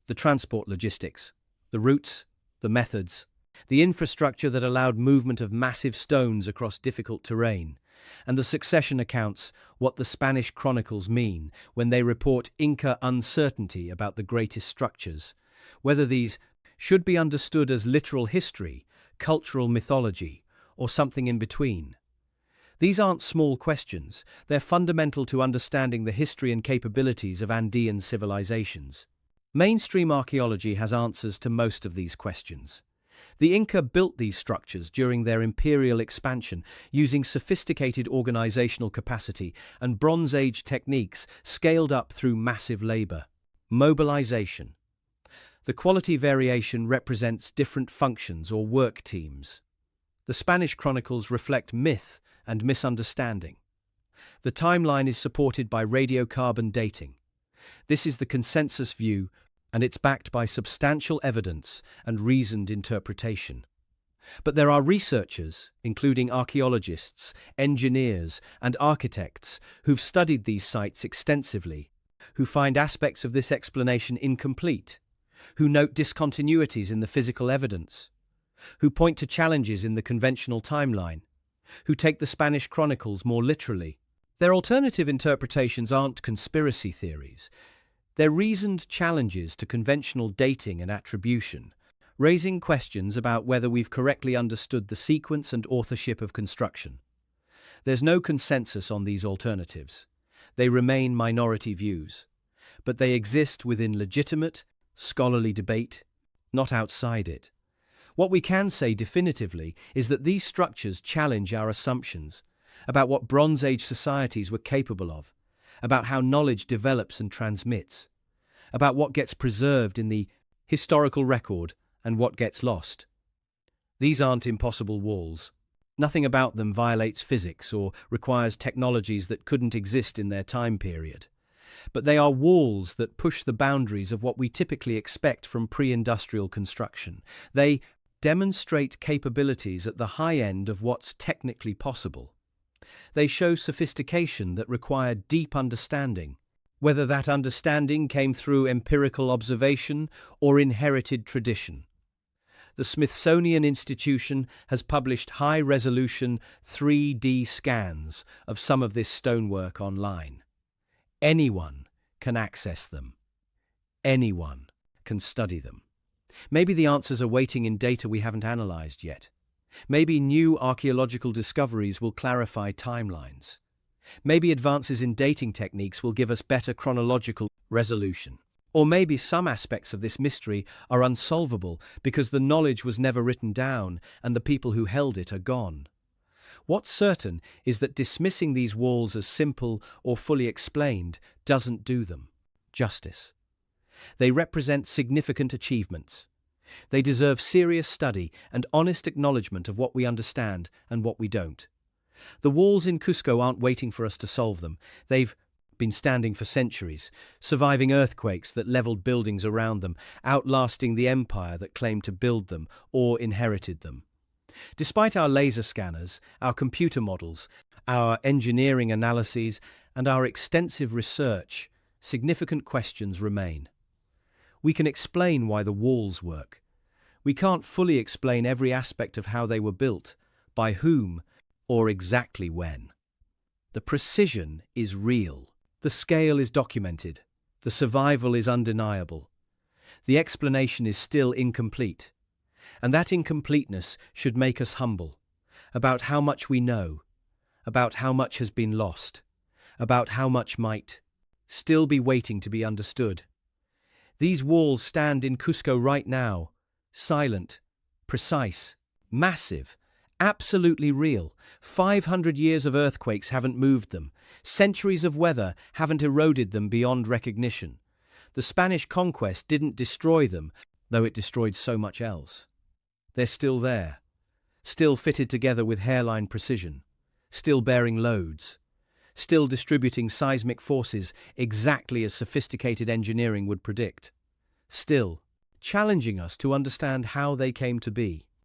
The transport logistics. The routes. The methods. The infrastructure that allowed movement of massive stones across difficult terrain. And the succession accounts, what the Spanish chronicles mean when they report Inca uncertainty about the greatest structures. Whether these should be understood as literal history, cultural mythology, or something in between. These aren't small questions. They're fundamental to understanding the history and capabilities of Andean civilizations. Mainstream archaeology has answers to most of these questions. The Inca built these structures during their imperial expansion using sophisticated organizational capacity and Bronze Age techniques scaled up through massive labor. Mobilization. The quality variation represents different functions or work teams. The Spanish chronicles reflect myth and misunderstanding. The timeline is supported by radiocarbon dating. This is the consensus view, and it's backed by substantial evidence and reasoned interpretation. But there are researchers, including archaeologists, engineers, and architects, who've studied these sites extensively, who find aspects of this explanation incomplete, who note discontinuities in the physical evidence, who point to challenges in the conventional timeline, who take the Spanish chronicles more literally. Their alternative interpretations aren't conspiracy theories. They're reasoned challenges to conventional dating and attribution, raising questions about whether we've correctly understood the sequence and authorship of construction. There's no consensus on these alternatives. They remain minority views, but they exist within legitimate, scholarly debate, not outside it. What we can say definitively is that these structures challenge our assumptions about what Bronze Age societies were capable of, about how knowledge develops and transmits, about what gets preserved in the historical record and what gets lost. These aren't impossible walls. Nothing about them violates physics or requires technologies that couldn't exist in their time period. But they are walls that push the boundaries of what we typically expect from pre-industrial construction. They demonstrate capabilities at the high end of what's technically possible. They show sophistication that required deep understanding, whether that understanding came through empirical observation or inherited tradition. The Smithsonian Institution has published high-resolution 3D scans of some of this stonework online. Anyone can access them. Anyone can study them. Maybe the answers are waiting in data we haven't analyzed yet. Maybe new archaeological discoveries will clarify timelines. Maybe advances in dating techniques will give us better chronological resolution. Or maybe some aspects of this mystery are unsolvable because the knowledge was never written down and the people who held it are gone. What's certain is that dismissing these walls as simple or fully explained doesn't do them justice. They represent significant achievements. They deserve serious study and honest acknowledgement of what we understand and what we don't. The walls in Cusco aren't waiting for us to solve them. They've been standing for centuries, surviving earthquakes that leveled buildings around them, outlasting the empire that claimed to build them or inherited them. Despite our laser scanners, our computer models, our engineering analyses, and our extensive research, significant questions remain. We can explain why the walls work. We can't fully explain every aspect of how they were built, by whom, or exactly when. The precision is real. The scale is documented. The survival is undeniable. The explanation is still incomplete. And that incompleteness should make us humble about how much we know, about how much has been lost, about how much might still be waiting to be understood. These walls stand in Cusco right now, silent, precise, massive, absolutely real. 500 years of earthquakes haven't moved them. Centuries of weather haven't eroded them beyond recognition. The Spanish conquest didn't destroy them, though it destroyed so much else. They're still there, still fitted together with hairline precision, still bearing loads, still distributing seismic forces exactly as sophisticated engineering would predict, still challenging us to understand how they came to be.